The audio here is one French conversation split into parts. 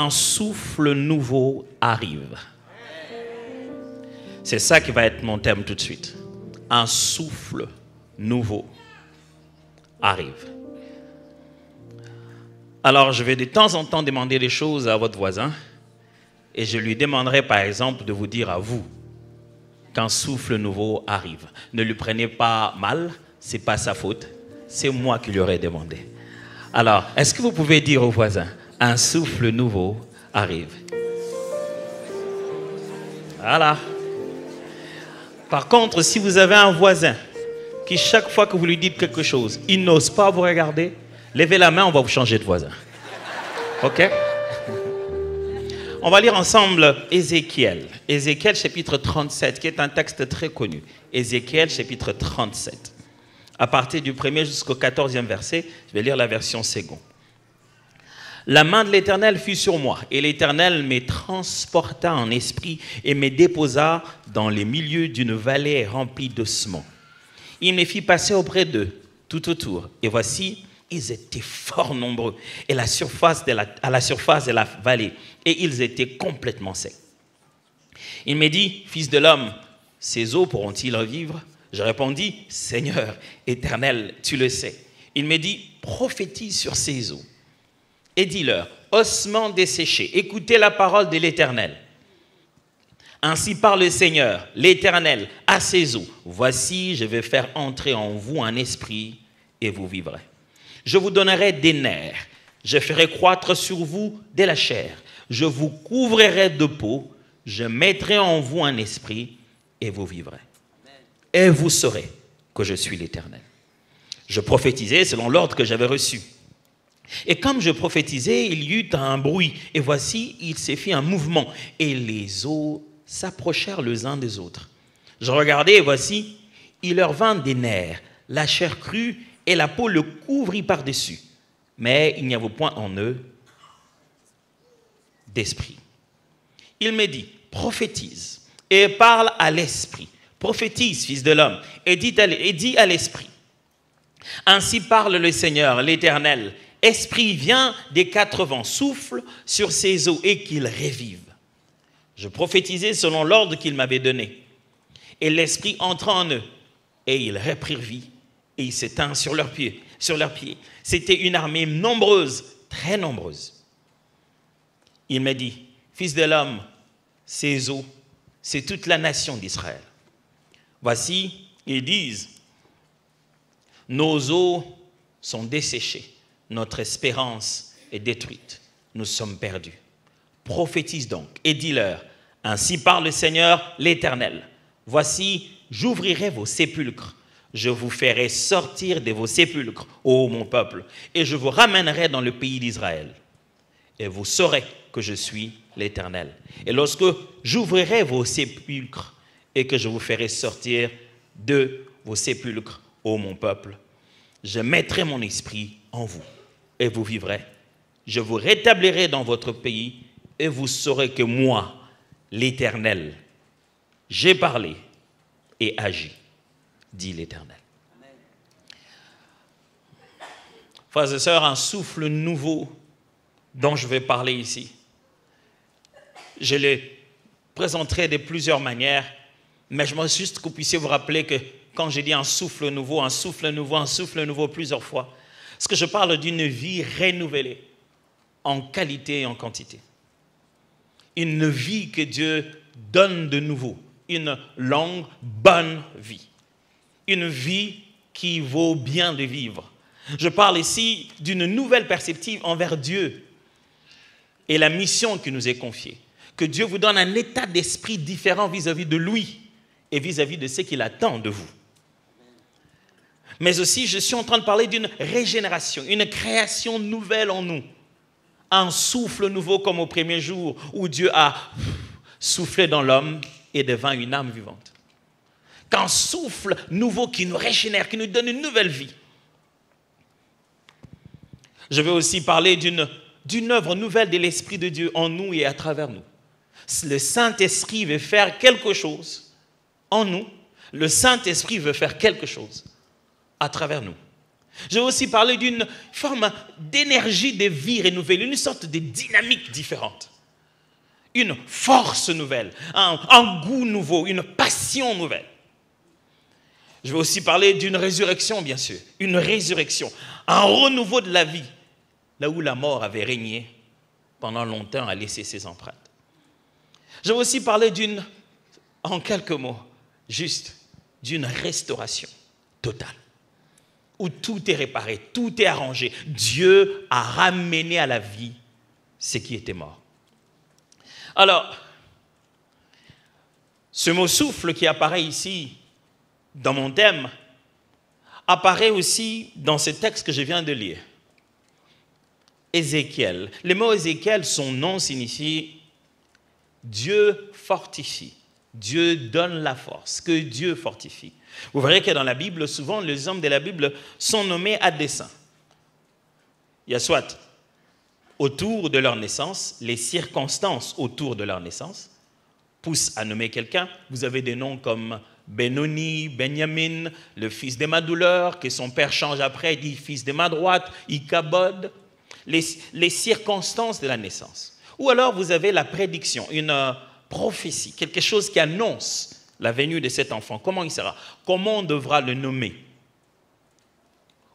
un souffle nouveau arrive. C'est ça qui va être mon thème tout de suite. Un souffle nouveau arrive. Alors, je vais de temps en temps demander des choses à votre voisin et je lui demanderai par exemple de vous dire à vous qu'un souffle nouveau arrive. Ne lui prenez pas mal, ce n'est pas sa faute, c'est moi qui lui aurais demandé. Alors, est-ce que vous pouvez dire au voisin, un souffle nouveau arrive? Voilà. Par contre, si vous avez un voisin qui, chaque fois que vous lui dites quelque chose, il n'ose pas vous regarder, levez la main, on va vous changer de voisin. OK? On va lire ensemble Ézéchiel. Ézéchiel chapitre 37, qui est un texte très connu. Ézéchiel chapitre 37. À partir du 1er jusqu'au 14e verset, je vais lire la version Ségon. La main de l'Éternel fut sur moi, et l'Éternel me transporta en esprit et me déposa dans les milieux d'une vallée remplie d'ossements. Il me fit passer auprès d'eux, tout autour, et voici, ils étaient fort nombreux, et à la surface de la vallée, et ils étaient complètement secs. Il me dit, fils de l'homme, ces eaux pourront-ils revivre? Je répondis, Seigneur, Éternel, tu le sais. Il me dit, prophétise sur ces eaux. Et dis-leur, ossements desséchés, écoutez la parole de l'Éternel. Ainsi parle le Seigneur, l'Éternel, à ces eaux. Voici, je vais faire entrer en vous un esprit et vous vivrez. Je vous donnerai des nerfs, je ferai croître sur vous de la chair. Je vous couvrirai de peau, je mettrai en vous un esprit et vous vivrez. Et vous saurez que je suis l'Éternel. Je prophétisais selon l'ordre que j'avais reçu. Et comme je prophétisais, il y eut un bruit. Et voici, il s'est fait un mouvement. Et les eaux s'approchèrent les uns des autres. Je regardais et voici, il leur vint des nerfs, la chair crue et la peau le couvrit par-dessus. Mais il n'y avait point en eux d'esprit. Il me dit, prophétise et parle à l'esprit. Prophétise, fils de l'homme, et dis à l'esprit. Ainsi parle le Seigneur, l'Éternel. Esprit, viens des quatre vents, souffle sur ces eaux et qu'ils revivent. Je prophétisais selon l'ordre qu'il m'avait donné. Et l'esprit entra en eux, et ils reprirent vie, et ils s'éteignent sur leurs pieds. C'était une armée nombreuse, très nombreuse. Il m'a dit, fils de l'homme, ces eaux, c'est toute la nation d'Israël. Voici, ils disent, nos eaux sont desséchées. Notre espérance est détruite. Nous sommes perdus. Prophétise donc et dis-leur, ainsi parle le Seigneur l'Éternel. Voici, j'ouvrirai vos sépulcres. Je vous ferai sortir de vos sépulcres, ô mon peuple, et je vous ramènerai dans le pays d'Israël. Et vous saurez que je suis l'Éternel. Et lorsque j'ouvrirai vos sépulcres et que je vous ferai sortir de vos sépulcres, ô mon peuple, je mettrai mon esprit en vous. Et vous vivrez. Je vous rétablirai dans votre pays et vous saurez que moi, l'Éternel, j'ai parlé et agi, dit l'Éternel. Frères et sœurs, un souffle nouveau dont je vais parler ici. Je le présenterai de plusieurs manières, mais je veux juste que vous puissiez vous rappeler que quand j'ai dit un souffle nouveau plusieurs fois, parce que je parle d'une vie renouvelée en qualité et en quantité. Une vie que Dieu donne de nouveau. Une longue, bonne vie. Une vie qui vaut bien de vivre. Je parle ici d'une nouvelle perspective envers Dieu et la mission qui nous est confiée. Que Dieu vous donne un état d'esprit différent vis-à-vis de lui et vis-à-vis de ce qu'il attend de vous. Mais aussi, je suis en train de parler d'une régénération, une création nouvelle en nous. Un souffle nouveau comme au premier jour où Dieu a soufflé dans l'homme et devint une âme vivante. Qu'un souffle nouveau qui nous régénère, qui nous donne une nouvelle vie. Je vais aussi parler d'une œuvre nouvelle de l'Esprit de Dieu en nous et à travers nous. Le Saint-Esprit veut faire quelque chose en nous. Le Saint-Esprit veut faire quelque chose à travers nous. Je vais aussi parler d'une forme d'énergie de vie renouvelée, une sorte de dynamique différente. Une force nouvelle, un goût nouveau, une passion nouvelle. Je vais aussi parler d'une résurrection, bien sûr. Une résurrection, un renouveau de la vie. Là où la mort avait régné pendant longtemps, a laissé ses empreintes. Je vais aussi parler en quelques mots, juste d'une restauration totale. Où tout est réparé, tout est arrangé. Dieu a ramené à la vie ce qui était mort. Alors, ce mot souffle qui apparaît ici dans mon thème apparaît aussi dans ce texte que je viens de lire. Ézéchiel. Le mot Ézéchiel, son nom signifie Dieu fortifie. Dieu donne la force, que Dieu fortifie. Vous verrez que dans la Bible, souvent, les hommes de la Bible sont nommés à dessein. Il y a soit autour de leur naissance, les circonstances autour de leur naissance poussent à nommer quelqu'un. Vous avez des noms comme Benoni, Benjamin, le fils de ma douleur, que son père change après, dit fils de ma droite, Ichabod. Les circonstances de la naissance. Ou alors vous avez la prédiction, une prophétie, quelque chose qui annonce la venue de cet enfant. Comment il sera? Comment on devra le nommer?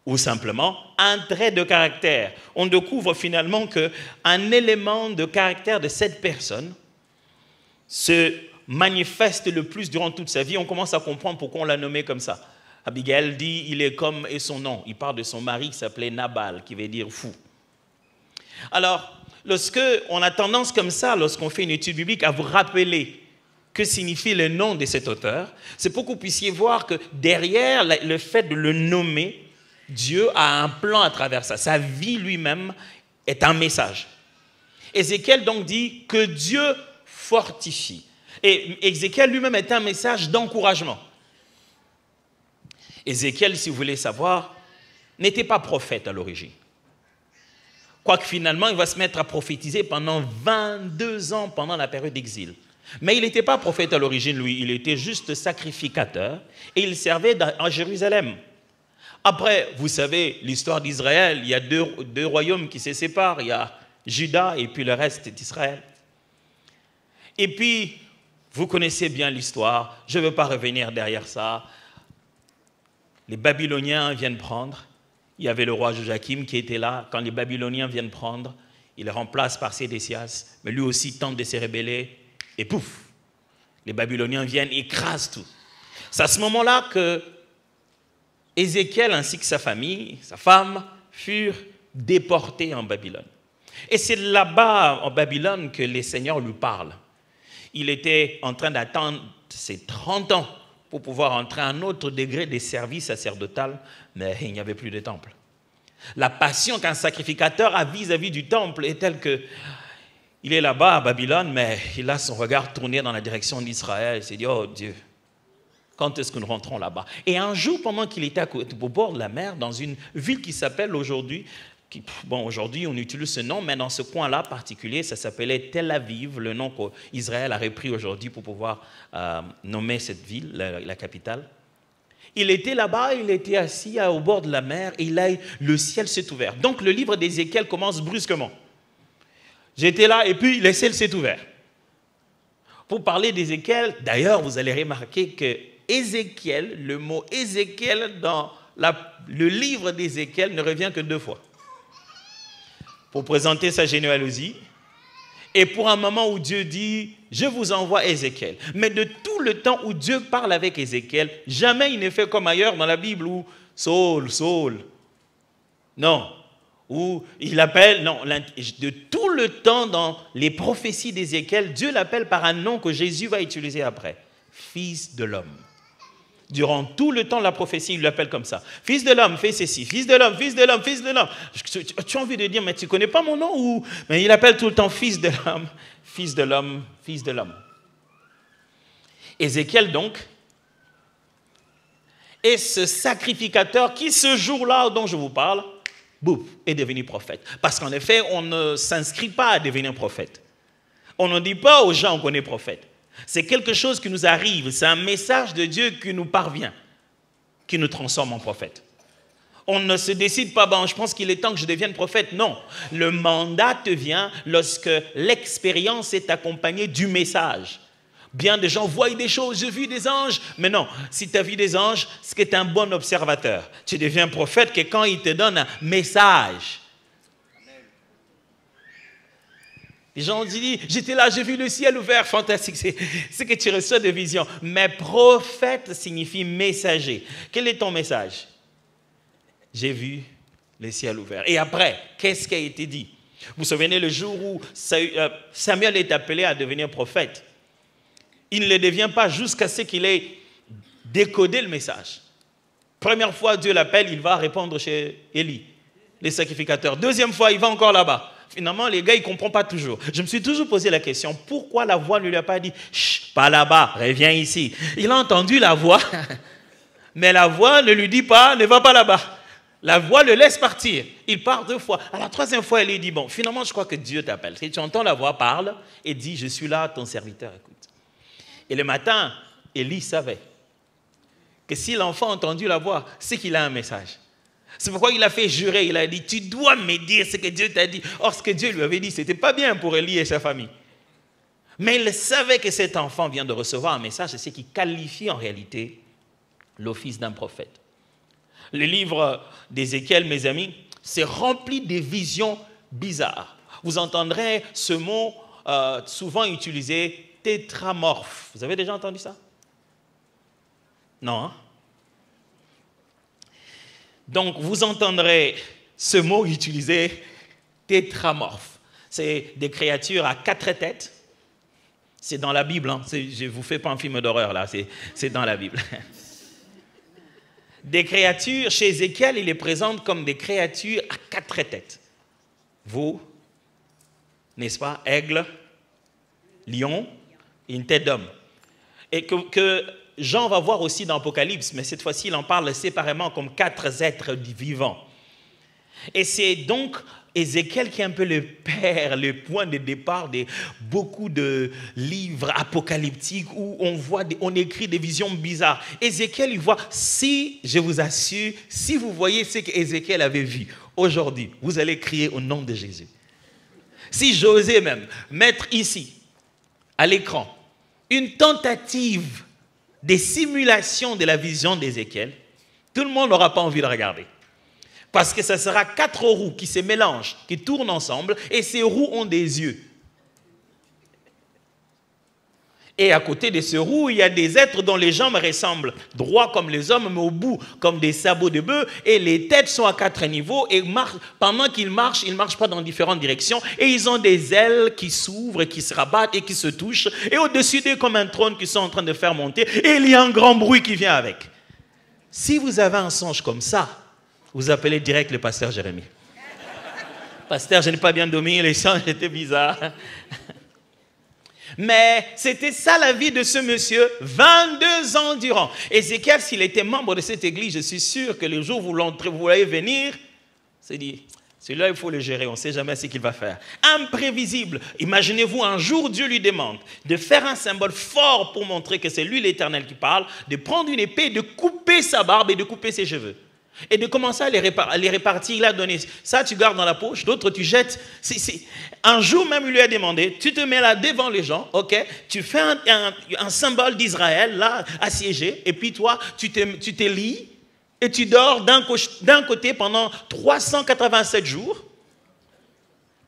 Ou simplement un trait de caractère. On découvre finalement qu'un élément de caractère de cette personne se manifeste le plus durant toute sa vie. On commence à comprendre pourquoi on l'a nommé comme ça. Abigail dit, il est comme et son nom. Il parle de son mari qui s'appelait Nabal, qui veut dire fou. Alors, lorsqu'on a tendance comme ça, lorsqu'on fait une étude biblique, à vous rappeler que signifie le nom de cet auteur, c'est pour que vous puissiez voir que derrière le fait de le nommer, Dieu a un plan à travers ça. Sa vie lui-même est un message. Ézéchiel donc dit que Dieu fortifie. Et Ézéchiel lui-même est un message d'encouragement. Ézéchiel, si vous voulez savoir, n'était pas prophète à l'origine. Quoique finalement, il va se mettre à prophétiser pendant 22 ans pendant la période d'exil. Mais il n'était pas prophète à l'origine, lui. Il était juste sacrificateur et il servait à Jérusalem. Après, vous savez, l'histoire d'Israël, il y a deux royaumes qui se séparent. Il y a Juda et puis le reste d'Israël. Et puis, vous connaissez bien l'histoire. Je ne veux pas revenir derrière ça. Les Babyloniens viennent prendre. Il y avait le roi Joachim qui était là. Quand les Babyloniens viennent prendre, il le remplace par Sédécias. Mais lui aussi tente de se rebeller. Et pouf, les Babyloniens viennent, écrasent tout. C'est à ce moment-là que Ézéchiel ainsi que sa famille, sa femme, furent déportés en Babylone. Et c'est là-bas, en Babylone, que les seigneurs lui parlent. Il était en train d'attendre ses 30 ans pour pouvoir entrer à un autre degré de service sacerdotal, mais il n'y avait plus de temple. La passion qu'un sacrificateur a vis-à-vis du temple est telle que il est là-bas à Babylone, mais il a son regard tourné dans la direction d'Israël. Il s'est dit, oh Dieu, quand est-ce que nous rentrons là-bas? Et un jour, pendant qu'il était au bord de la mer, dans une ville qui s'appelle aujourd'hui, aujourd'hui on utilise ce nom, mais dans ce coin-là particulier, ça s'appelait Tel Aviv, le nom qu'Israël a repris aujourd'hui pour pouvoir nommer cette ville, la capitale. Il était là-bas, il était assis au bord de la mer, et le ciel s'est ouvert. Donc le livre d'Ézéchiel commence brusquement. J'étais là, et puis le ciel s'est ouvert. Pour parler d'Ézéchiel, d'ailleurs, vous allez remarquer que Ézéchiel, le mot Ézéchiel dans le livre d'Ézéchiel ne revient que 2 fois. Pour présenter sa généalogie, et pour un moment où Dieu dit, je vous envoie Ézéchiel. Mais de tout le temps où Dieu parle avec Ézéchiel, jamais il n'est fait comme ailleurs dans la Bible où Saul, Saul. Non. Où il appelle, non, de tout le temps dans les prophéties d'Ézéchiel, Dieu l'appelle par un nom que Jésus va utiliser après. Fils de l'homme. Durant tout le temps de la prophétie, il l'appelle comme ça. Fils de l'homme, fais ceci. Fils de l'homme, fils de l'homme, fils de l'homme. Tu as envie de dire, mais tu ne connais pas mon nom ou... Mais il appelle tout le temps fils de l'homme, fils de l'homme, fils de l'homme. Ézéchiel, donc, est ce sacrificateur qui, ce jour-là dont je vous parle, bouf, est devenu prophète. Parce qu'en effet, on ne s'inscrit pas à devenir prophète. On ne dit pas aux gens qu'on est prophète. C'est quelque chose qui nous arrive, c'est un message de Dieu qui nous parvient, qui nous transforme en prophète. On ne se décide pas, je pense qu'il est temps que je devienne prophète. Non, le mandat te vient lorsque l'expérience est accompagnée du message. Bien des gens voient des choses, j'ai vu des anges. Mais non, si tu as vu des anges, c'est que tu es un bon observateur. Tu deviens prophète que quand il te donne un message. Les gens ont dit, j'étais là, j'ai vu le ciel ouvert, fantastique. C'est que tu reçois des visions. Mais prophète signifie messager. Quel est ton message? J'ai vu le ciel ouvert. Et après, qu'est-ce qui a été dit? Vous vous souvenez le jour où Samuel est appelé à devenir prophète? Il ne le devient pas jusqu'à ce qu'il ait décodé le message. Première fois, Dieu l'appelle, il va répondre chez Élie, les sacrificateurs. Deuxième fois, il va encore là-bas. Finalement, les gars, ils ne comprennent pas toujours. Je me suis toujours posé la question, pourquoi la voix ne lui a pas dit « Chut, pas là-bas, reviens ici ». Il a entendu la voix, mais la voix ne lui dit pas « Ne va pas là-bas ». La voix le laisse partir. Il part 2 fois. À la 3e fois, il dit, bon, finalement, je crois que Dieu t'appelle. Si tu entends la voix, parle et dis, je suis là, ton serviteur, écoute. Et le matin, Élie savait que si l'enfant a entendu la voix, c'est qu'il a un message. C'est pourquoi il a fait jurer. Il a dit, tu dois me dire ce que Dieu t'a dit. Or, ce que Dieu lui avait dit, ce n'était pas bien pour Élie et sa famille. Mais il savait que cet enfant vient de recevoir un message, c'est ce qui qualifie en réalité l'office d'un prophète. Le livre d'Ézéchiel, mes amis, c'est rempli de visions bizarres. Vous entendrez ce mot souvent utilisé, tétramorphe. Vous avez déjà entendu ça? Non, hein? Donc, vous entendrez ce mot utilisé, tétramorphe. C'est des créatures à 4 têtes. C'est dans la Bible. Hein. Je ne vous fais pas un film d'horreur, là. C'est dans la Bible. Des créatures, chez Ézéchiel, il les présente comme des créatures à 4 têtes. Veau, n'est-ce pas, aigle, lion et une tête d'homme. Et que Jean va voir aussi dans l'Apocalypse, mais cette fois-ci, il en parle séparément comme 4 êtres vivants. Et c'est donc Ézéchiel qui est un peu le père, le point de départ de beaucoup de livres apocalyptiques où on écrit des visions bizarres. Ézéchiel, il voit, si, je vous assure, si vous voyez ce qu'Ézéchiel avait vu aujourd'hui, vous allez crier au nom de Jésus. Si j'osais même mettre ici, à l'écran, une tentative de simulation de la vision d'Ézéchiel, tout le monde n'aura pas envie de regarder. Parce que ça sera 4 roues qui se mélangent, qui tournent ensemble, et ces roues ont des yeux. Et à côté de ces roues, il y a des êtres dont les jambes ressemblent, droits comme les hommes, mais au bout comme des sabots de bœuf, et les têtes sont à 4 niveaux, et pendant qu'ils marchent, ils ne marchent pas dans différentes directions, et ils ont des ailes qui s'ouvrent, qui se rabattent et qui se touchent, et au-dessus d'eux comme un trône qu'ils sont en train de faire monter, et il y a un grand bruit qui vient avec. Si vous avez un songe comme ça, vous appelez direct le pasteur Jérémie. Pasteur, je n'ai pas bien dormi, les songes étaient bizarres. Mais c'était ça la vie de ce monsieur, 22 ans durant. Ézéchiel, s'il était membre de cette église, je suis sûr que le jour où vous voyez venir, c'est dit, celui-là, il faut le gérer, on ne sait jamais ce qu'il va faire. Imprévisible. Imaginez-vous, un jour, Dieu lui demande de faire un symbole fort pour montrer que c'est lui l'Éternel qui parle, de prendre une épée, de couper sa barbe et de couper ses cheveux. Et de commencer à les répartir, il a donné ça, tu gardes dans la poche, d'autres tu jettes. Un jour même, il lui a demandé, tu te mets là devant les gens, ok, tu fais un symbole d'Israël, là, assiégé, et puis toi, tu te lis, et tu dors d'un côté pendant 387 jours,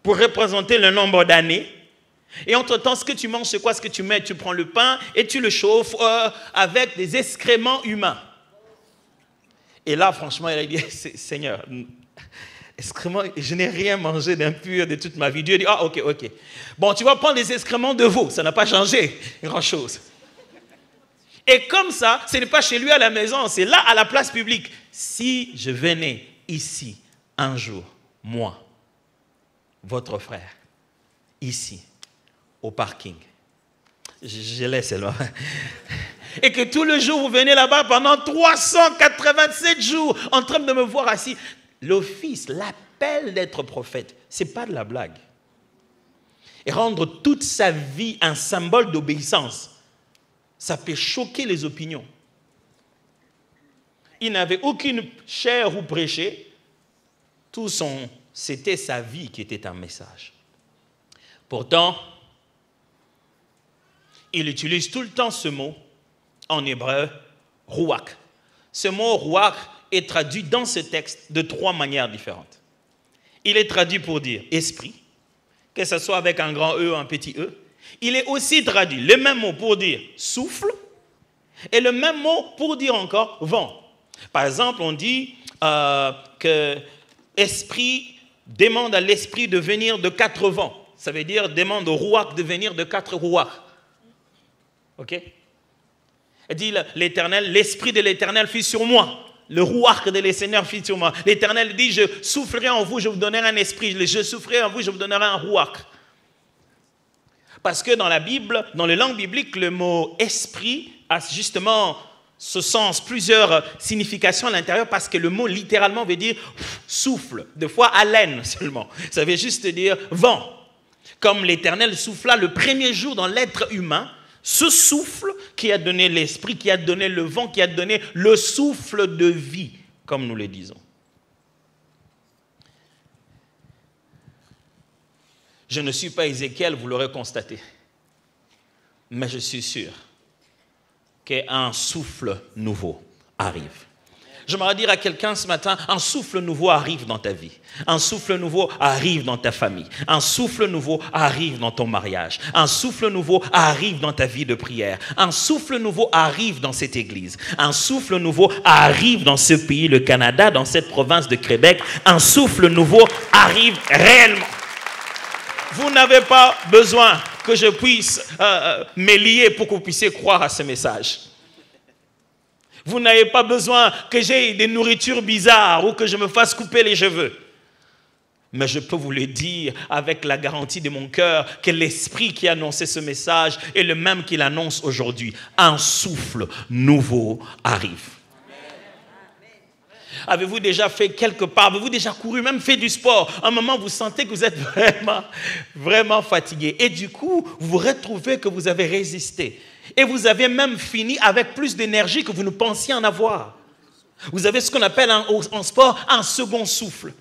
pour représenter le nombre d'années. Et entre-temps, ce que tu manges, c'est quoi? Ce que tu mets, tu prends le pain, et tu le chauffes avec des excréments humains. Et là, franchement, il a dit, Seigneur, excréments, je n'ai rien mangé d'impur de toute ma vie. Dieu dit, ah, ok. Bon, tu vas prendre les excréments de veau, ça n'a pas changé grand-chose. Et comme ça, ce n'est pas chez lui à la maison, c'est là, à la place publique. Si je venais ici, un jour, moi, votre frère, ici, au parking, je laisse là. Et que tout le jour, vous venez là-bas pendant 387 jours en train de me voir assis. L'office, l'appel d'être prophète, ce n'est pas de la blague. Et rendre toute sa vie un symbole d'obéissance, ça peut choquer les opinions. il n'avait aucune chair ou prêcher. C'était sa vie qui était un message. Pourtant, il utilise tout le temps ce mot en hébreu, ruach. Ce mot ruach est traduit dans ce texte de 3 manières différentes. Il est traduit pour dire esprit, que ce soit avec un grand E ou un petit E. Il est aussi traduit, le même mot pour dire souffle, et le même mot pour dire encore vent. Par exemple, on dit que esprit demande à l'esprit de venir de 4 vents. Ça veut dire demande au ruach de venir de 4 ruach. Ok? Elle dit l'Éternel, l'esprit de l'Éternel fut sur moi. Le ruach de l'Éternel fut sur moi. L'Éternel dit, je soufflerai en vous, je vous donnerai un esprit. Je soufflerai en vous, je vous donnerai un ruach. Parce que dans la Bible, dans les langues bibliques, le mot esprit a justement ce sens, plusieurs significations à l'intérieur, parce que le mot littéralement veut dire souffle, des fois haleine seulement. Ça veut juste dire vent. Comme l'Éternel souffla le premier jour dans l'être humain, ce souffle qui a donné l'esprit, qui a donné le vent, qui a donné le souffle de vie, comme nous le disons. Je ne suis pas Ézéchiel, vous l'aurez constaté. Mais je suis sûr qu'un souffle nouveau arrive. J'aimerais dire à quelqu'un ce matin, un souffle nouveau arrive dans ta vie. Un souffle nouveau arrive dans ta famille. Un souffle nouveau arrive dans ton mariage. Un souffle nouveau arrive dans ta vie de prière. Un souffle nouveau arrive dans cette église. Un souffle nouveau arrive dans ce pays, le Canada, dans cette province de Québec. Un souffle nouveau arrive réellement. Vous n'avez pas besoin que je puisse me lier pour que vous puissiez croire à ce message. Vous n'avez pas besoin que j'aie des nourritures bizarres ou que je me fasse couper les cheveux. Mais je peux vous le dire avec la garantie de mon cœur que l'esprit qui a annoncé ce message est le même qu'il annonce aujourd'hui. Un souffle nouveau arrive. Avez-vous déjà fait quelque part, avez-vous déjà couru, même fait du sport? À un moment, vous sentez que vous êtes vraiment fatigué. Et du coup, vous vous retrouvez que vous avez résisté. Et vous avez même fini avec plus d'énergie que vous ne pensiez en avoir. Vous avez ce qu'on appelle en sport un second souffle.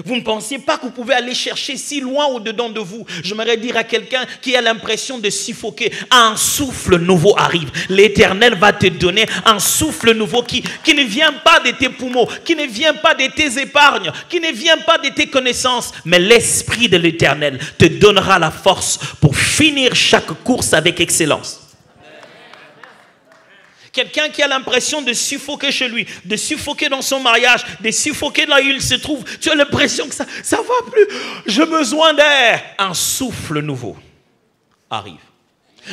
Vous ne pensiez pas que vous pouvez aller chercher si loin au-dedans de vous. J'aimerais dire à quelqu'un qui a l'impression de suffoquer, un souffle nouveau arrive. L'Éternel va te donner un souffle nouveau qui ne vient pas de tes poumons, qui ne vient pas de tes épargnes, qui ne vient pas de tes connaissances. Mais l'Esprit de l'Éternel te donnera la force pour finir chaque course avec excellence. Quelqu'un qui a l'impression de suffoquer chez lui, de suffoquer dans son mariage, de suffoquer là où il se trouve. Tu as l'impression que ça ne va plus. J'ai besoin d'air. Un souffle nouveau arrive.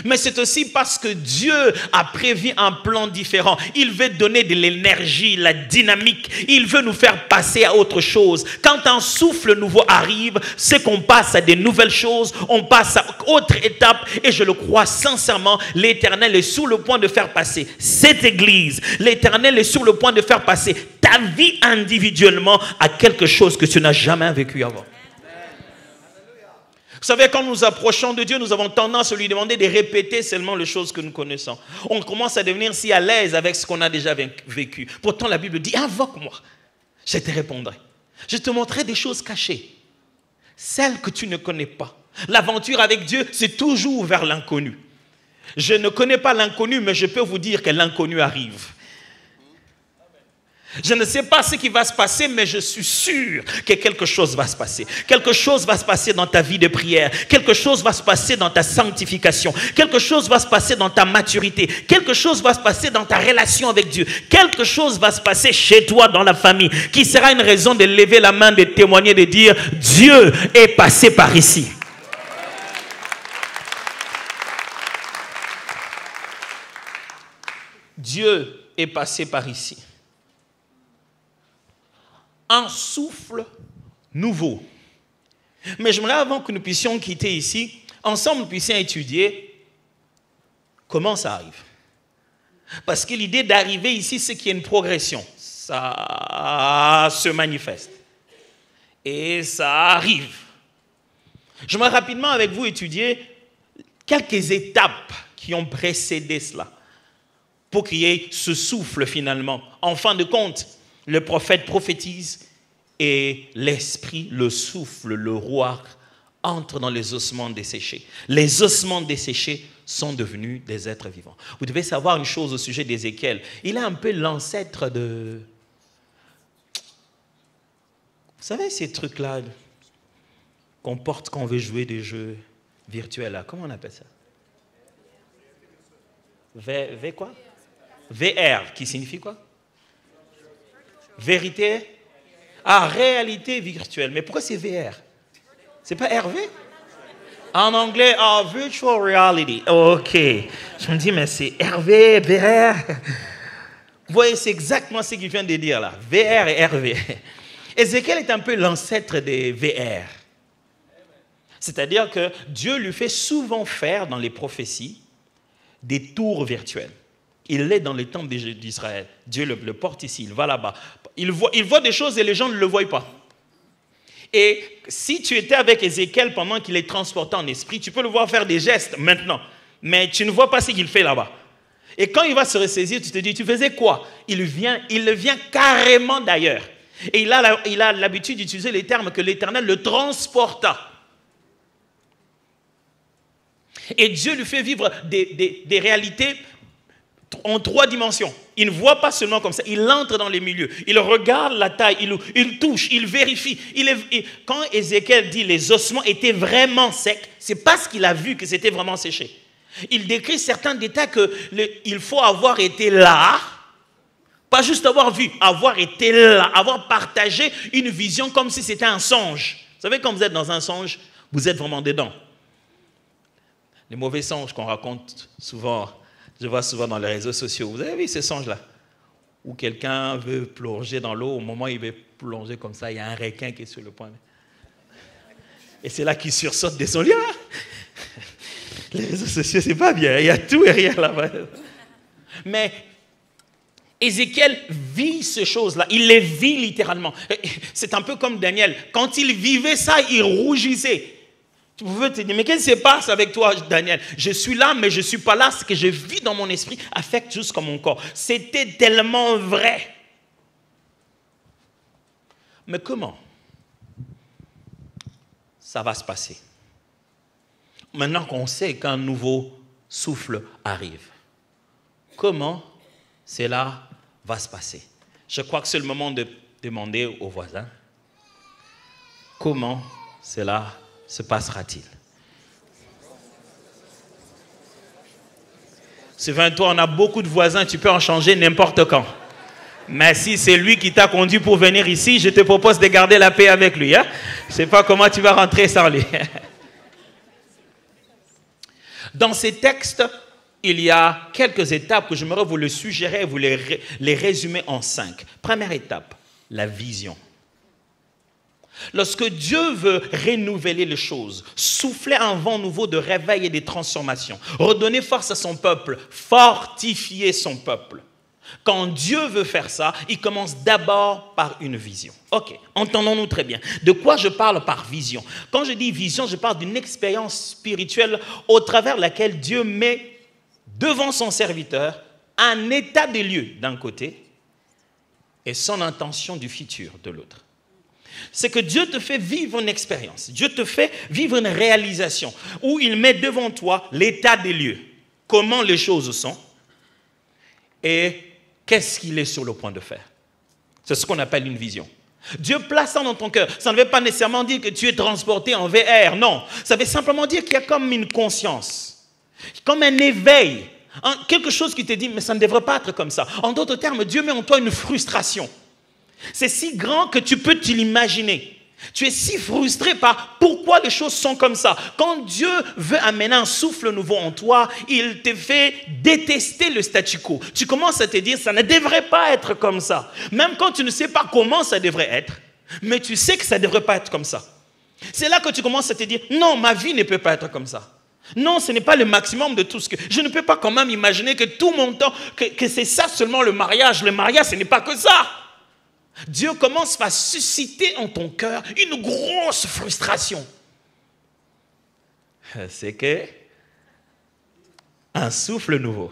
Mais c'est aussi parce que Dieu a prévu un plan différent. Il veut donner de l'énergie, la dynamique. Il veut nous faire passer à autre chose. Quand un souffle nouveau arrive, c'est qu'on passe à de nouvelles choses. On passe à autre étape. Et je le crois sincèrement, l'Éternel est sur le point de faire passer cette église. L'Éternel est sur le point de faire passer ta vie individuellement à quelque chose que tu n'as jamais vécu avant. Vous savez, quand nous approchons de Dieu, nous avons tendance à lui demander de répéter seulement les choses que nous connaissons. On commence à devenir si à l'aise avec ce qu'on a déjà vécu. Pourtant, la Bible dit, invoque-moi, je te répondrai. Je te montrerai des choses cachées, celles que tu ne connais pas. L'aventure avec Dieu, c'est toujours vers l'inconnu. Je ne connais pas l'inconnu, mais je peux vous dire que l'inconnu arrive. Je ne sais pas ce qui va se passer, mais je suis sûr que quelque chose va se passer. Quelque chose va se passer dans ta vie de prière. Quelque chose va se passer dans ta sanctification. Quelque chose va se passer dans ta maturité. Quelque chose va se passer dans ta relation avec Dieu. Quelque chose va se passer chez toi, dans la famille, qui sera une raison de lever la main, de témoigner, de dire « Dieu est passé par ici ». Dieu est passé par ici. Un souffle nouveau. Mais j'aimerais, avant que nous puissions quitter ici, ensemble nous puissions étudier comment ça arrive. Parce que l'idée d'arriver ici, c'est qu'il y a une progression. Ça se manifeste. Et ça arrive. J'aimerais rapidement avec vous étudier quelques étapes qui ont précédé cela. pour qu'il y ait ce souffle finalement. En fin de compte, le prophète prophétise et l'esprit, le souffle, le roi entre dans les ossements desséchés. Les ossements desséchés sont devenus des êtres vivants. Vous devez savoir une chose au sujet d'Ézéchiel. Il est un peu l'ancêtre de... Vous savez ces trucs-là qu'on porte quand on veut jouer des jeux virtuels là. Comment on appelle ça? Quoi? VR, qui signifie quoi? Vérité? Ah, réalité virtuelle. Mais pourquoi c'est VR? C'est pas RV? En anglais, virtual reality. Ok. Je me dis, mais c'est RV, VR. Vous voyez, c'est exactement ce qu'il vient de dire là. VR et RV. Ézéchiel est un peu l'ancêtre des VR. C'est-à-dire que Dieu lui fait souvent faire dans les prophéties des tours virtuels. Il est dans les temples d'Israël. Dieu le porte ici, il va là-bas. Il voit des choses et les gens ne le voient pas. Et si tu étais avec Ézéchiel pendant qu'il est transporté en esprit, tu peux le voir faire des gestes maintenant. Mais tu ne vois pas ce qu'il fait là-bas. Et quand il va se ressaisir, tu te dis, tu faisais quoi? Il vient carrément d'ailleurs. Et il a l'habitude d'utiliser les termes que l'Éternel le transporta. Et Dieu lui fait vivre des réalités en 3 dimensions. Il ne voit pas seulement comme ça, il entre dans les milieux, il regarde la taille, il touche, il vérifie. Quand Ézéchiel dit les ossements étaient vraiment secs, c'est parce qu'il a vu que c'était vraiment séché. Il décrit certains détails qu'il faut avoir été là, pas juste avoir vu, avoir été là, avoir partagé une vision comme si c'était un songe. Vous savez, quand vous êtes dans un songe, vous êtes vraiment dedans. Les mauvais songes qu'on raconte souvent, je vois souvent dans les réseaux sociaux. Vous avez vu ces songes-là? Où quelqu'un veut plonger dans l'eau, au moment où il veut plonger comme ça, il y a un requin qui est sur le point. Et c'est là qu'il sursaute de son lit. Les réseaux sociaux, c'est pas bien. Il y a tout et rien là-bas. Mais Ézéchiel vit ces choses-là. Il les vit littéralement. C'est un peu comme Daniel. Quand il vivait ça, il rougissait. Tu pouvais te dire, mais qu'est-ce qui se passe avec toi, Daniel? Je suis là, mais je ne suis pas là. Ce que je vis dans mon esprit affecte jusqu'à mon corps. C'était tellement vrai. Mais comment ça va se passer? Maintenant qu'on sait qu'un nouveau souffle arrive, comment cela va se passer? Je crois que c'est le moment de demander aux voisins, comment cela se passera-t-il? Souviens-toi, on a beaucoup de voisins, tu peux en changer n'importe quand. Mais si c'est lui qui t'a conduit pour venir ici, je te propose de garder la paix avec lui. Hein? Je ne sais pas comment tu vas rentrer sans lui. Dans ces textes, il y a quelques étapes que j'aimerais vous les suggérer et vous les résumer en 5. Première étape, la vision. Lorsque Dieu veut renouveler les choses, souffler un vent nouveau de réveil et de transformation, redonner force à son peuple, fortifier son peuple. Quand Dieu veut faire ça, il commence d'abord par une vision. Ok, entendons-nous très bien. De quoi je parle par vision? Quand je dis vision, je parle d'une expérience spirituelle au travers de laquelle Dieu met devant son serviteur un état des lieux d'un côté et son intention du futur de l'autre. C'est que Dieu te fait vivre une expérience, Dieu te fait vivre une réalisation où il met devant toi l'état des lieux, comment les choses sont et qu'est-ce qu'il est sur le point de faire. C'est ce qu'on appelle une vision. Dieu place ça dans ton cœur. Ça ne veut pas nécessairement dire que tu es transporté en VR, non. Ça veut simplement dire qu'il y a comme une conscience, comme un éveil, quelque chose qui te dit, mais ça ne devrait pas être comme ça. En d'autres termes, Dieu met en toi une frustration. C'est si grand que tu peux te l'imaginer. Tu es si frustré par pourquoi les choses sont comme ça. Quand Dieu veut amener un souffle nouveau en toi, il te fait détester le statu quo. Tu commences à te dire, ça ne devrait pas être comme ça. Même quand tu ne sais pas comment ça devrait être, mais tu sais que ça ne devrait pas être comme ça. C'est là que tu commences à te dire, non, ma vie ne peut pas être comme ça. Non, ce n'est pas le maximum de tout ce que... Je ne peux pas quand même imaginer que tout mon temps, que c'est ça seulement le mariage. Le mariage, ce n'est pas que ça. Dieu commence par susciter en ton cœur une grosse frustration. C'est que un souffle nouveau.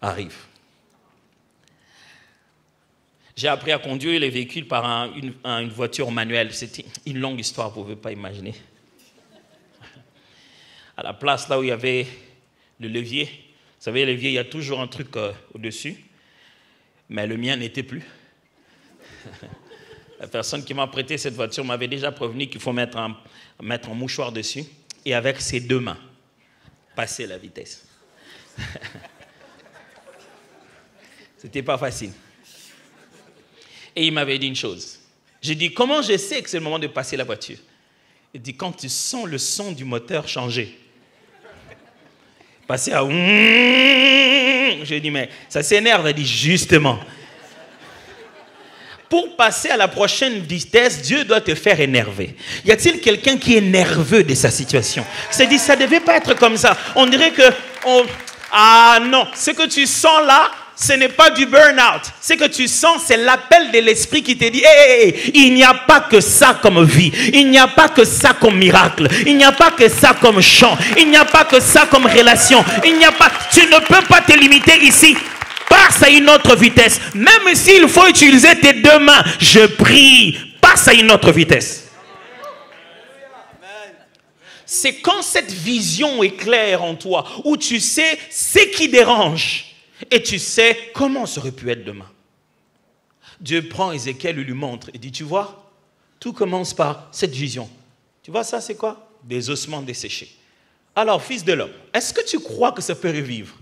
arrive. J'ai appris à conduire les véhicules par une voiture manuelle. C'était une longue histoire, vous ne pouvez pas imaginer. À la place là où il y avait le levier, vous savez, le levier, il y a toujours un truc au-dessus, mais le mien n'était plus. La personne qui m'a prêté cette voiture m'avait déjà prévenu qu'il faut mettre un mouchoir dessus et avec ses deux mains, passer la vitesse. C'était pas facile. Et il m'avait dit une chose. J'ai dit, comment je sais que c'est le moment de passer la voiture? Il dit, quand tu sens le son du moteur changer. Passer à... J'ai dit, mais ça s'énerve. Il dit, justement. Pour passer à la prochaine vitesse, Dieu doit te faire énerver. Y a-t-il quelqu'un qui est nerveux de sa situation? Il s'est dit, ça ne devait pas être comme ça. On dirait que... Ah non, ce que tu sens là, ce n'est pas du burn-out. Ce que tu sens, c'est l'appel de l'esprit qui te dit, hey, il n'y a pas que ça comme vie. Il n'y a pas que ça comme miracle. Il n'y a pas que ça comme chant. Il n'y a pas que ça comme relation. Tu ne peux pas te limiter ici. Passe à une autre vitesse. Même s'il faut utiliser tes deux mains, je prie, passe à une autre vitesse. C'est quand cette vision est claire en toi, où tu sais ce qui dérange, et tu sais comment ça aurait pu être demain. Dieu prend Ézéchiel et lui montre, et dit, tu vois, tout commence par cette vision. Tu vois ça, c'est quoi? Des ossements desséchés. Alors, fils de l'homme, est-ce que tu crois que ça peut revivre?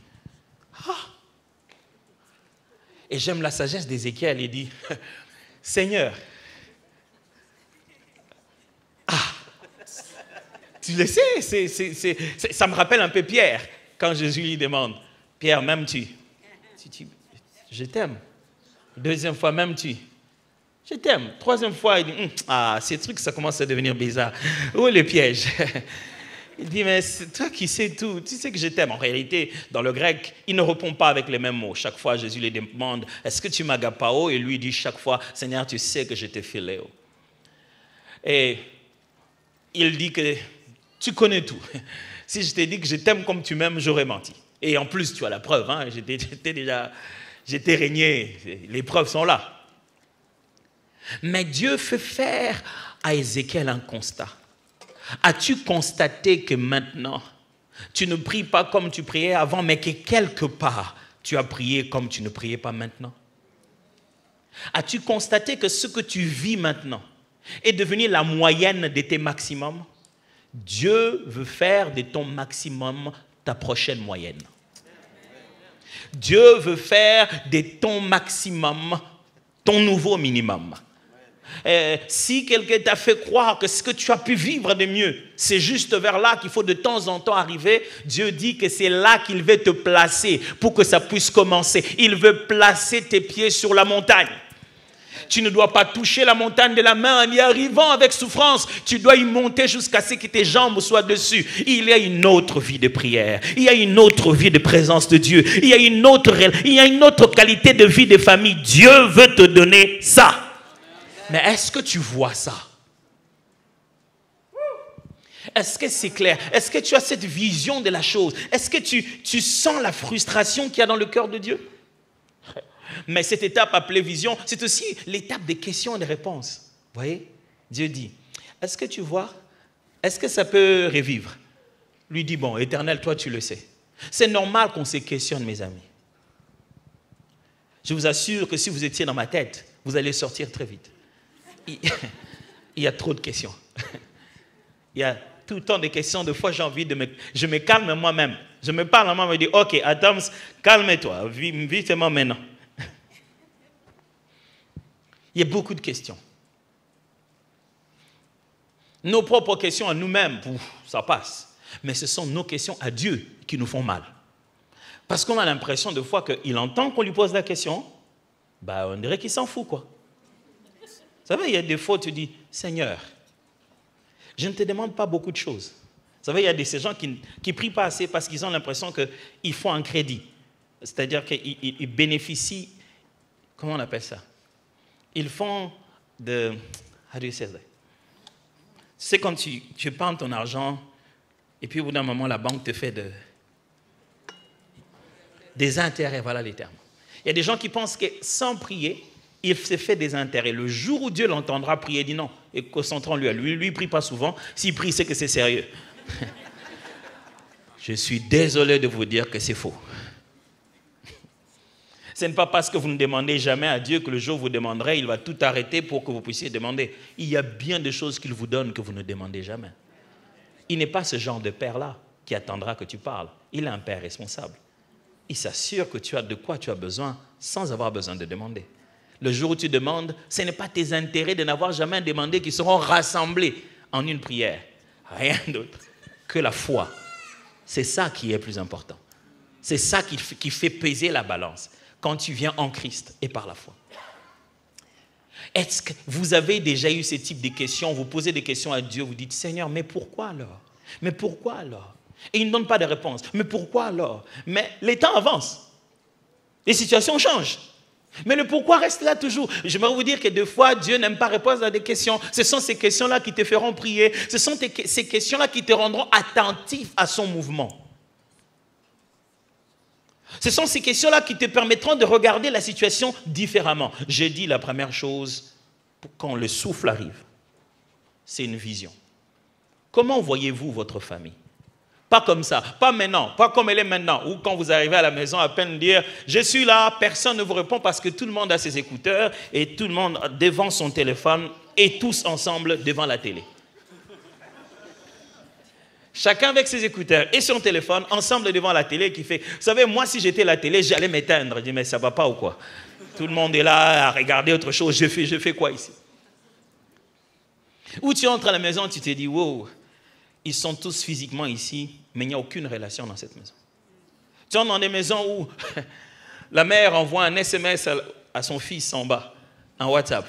Et j'aime la sagesse d'Ézéchiel, il dit, Seigneur, tu le sais, ça me rappelle un peu Pierre, quand Jésus lui demande, Pierre, m'aimes-tu? Je t'aime. Deuxième fois, m'aimes-tu? Je t'aime. Troisième fois, il dit, ces trucs, ça commence à devenir bizarre. Où est le piège? Il dit, mais c'est toi qui sais tout, tu sais que je t'aime. En réalité, dans le grec, il ne répond pas avec les mêmes mots. Chaque fois, Jésus lui demande, est-ce que tu m'agapao? Et lui dit chaque fois, Seigneur, tu sais que je te philéo. Et il dit que tu connais tout. Si je t'ai dit que je t'aime comme tu m'aimes, j'aurais menti. Et en plus, tu as la preuve, hein, j'étais régné, les preuves sont là. Mais Dieu fait faire à Ézéchiel un constat. As-tu constaté que maintenant, tu ne pries pas comme tu priais avant, mais que quelque part, tu as prié comme tu ne priais pas maintenant? As-tu constaté que ce que tu vis maintenant est devenu la moyenne de tes maximums? Dieu veut faire de ton maximum ta prochaine moyenne. Dieu veut faire de ton maximum ton nouveau minimum. Si quelqu'un t'a fait croire que ce que tu as pu vivre de mieux, c'est juste vers là qu'il faut de temps en temps arriver, Dieu dit que c'est là qu'il veut te placer pour que ça puisse commencer. Il veut placer tes pieds sur la montagne. Tu ne dois pas toucher la montagne de la main en y arrivant avec souffrance. Tu dois y monter jusqu'à ce que tes jambes soient dessus. Il y a une autre vie de prière. Il y a une autre vie de présence de Dieu. Il y a une autre qualité de vie de famille. Dieu veut te donner ça. Mais est-ce que tu vois ça? Est-ce que c'est clair? Est-ce que tu as cette vision de la chose? Est-ce que tu sens la frustration qu'il y a dans le cœur de Dieu? Mais cette étape appelée vision, c'est aussi l'étape des questions et des réponses. Vous voyez? Dieu dit, est-ce que tu vois? Est-ce que ça peut revivre? Lui dit, bon, Éternel, toi tu le sais. C'est normal qu'on se questionne, mes amis. Je vous assure que si vous étiez dans ma tête, vous allez sortir très vite. Il y a trop de questions. Il y a tout le temps des questions. Des fois, j'ai envie je me calme moi-même. Je me parle à moi, je me dis, ok, Adams, calme-toi, vite-moi maintenant. Il y a beaucoup de questions. Nos propres questions à nous-mêmes, ça passe. Mais ce sont nos questions à Dieu qui nous font mal. Parce qu'on a l'impression de fois qu'il entend qu'on lui pose la question, on dirait qu'il s'en fout, quoi. Vous savez, il y a des fois où tu dis, Seigneur, je ne te demande pas beaucoup de choses. Vous savez, il y a ces gens qui ne prient pas assez parce qu'ils ont l'impression qu'ils font un crédit. C'est-à-dire qu'ils bénéficient, comment on appelle ça? Ils font de... How do you say that? C'est quand tu prends ton argent et puis au bout d'un moment, la banque te fait Des intérêts, voilà les termes. Il y a des gens qui pensent que sans prier, il se fait des intérêts. Le jour où Dieu l'entendra prier, il dit non, et concentrons-lui à lui. Lui, il ne prie pas souvent. S'il prie, c'est que c'est sérieux. Je suis désolé de vous dire que c'est faux. Ce n'est pas parce que vous ne demandez jamais à Dieu que le jour où vous demanderez, il va tout arrêter pour que vous puissiez demander. Il y a bien des choses qu'il vous donne que vous ne demandez jamais. Il n'est pas ce genre de père-là qui attendra que tu parles. Il est un père responsable. Il s'assure que tu as de quoi tu as besoin sans avoir besoin de demander. Le jour où tu demandes, ce n'est pas tes intérêts de n'avoir jamais demandé qui seront rassemblés en une prière. Rien d'autre que la foi. C'est ça qui est plus important. C'est ça qui fait peser la balance quand tu viens en Christ et par la foi. Est-ce que vous avez déjà eu ce type de questions? Vous posez des questions à Dieu, vous dites, Seigneur, mais pourquoi alors? Mais pourquoi alors? Et il ne donne pas de réponse. Mais pourquoi alors? Mais les temps avancent. Les situations changent. Mais le pourquoi reste là toujours. J'aimerais vous dire que des fois, Dieu n'aime pas répondre à des questions. Ce sont ces questions-là qui te feront prier. Ce sont ces questions-là qui te rendront attentif à son mouvement. Ce sont ces questions-là qui te permettront de regarder la situation différemment. J'ai dit la première chose, quand le souffle arrive, c'est une vision. Comment voyez-vous votre famille? Pas comme ça, pas maintenant, pas comme elle est maintenant, ou quand vous arrivez à la maison à peine dire « Je suis là », personne ne vous répond parce que tout le monde a ses écouteurs et tout le monde devant son téléphone et tous ensemble devant la télé. Chacun avec ses écouteurs et son téléphone, ensemble devant la télé qui fait « Vous savez, moi si j'étais la télé, j'allais m'éteindre. » Je dis « Mais ça va pas ou quoi? Tout le monde est là à regarder autre chose, je fais quoi ici ?» Ou tu entres à la maison, tu te dis « Wow, ils sont tous physiquement ici, mais il n'y a aucune relation dans cette maison. » Tu entres dans des maisons où la mère envoie un SMS à son fils en bas, un WhatsApp.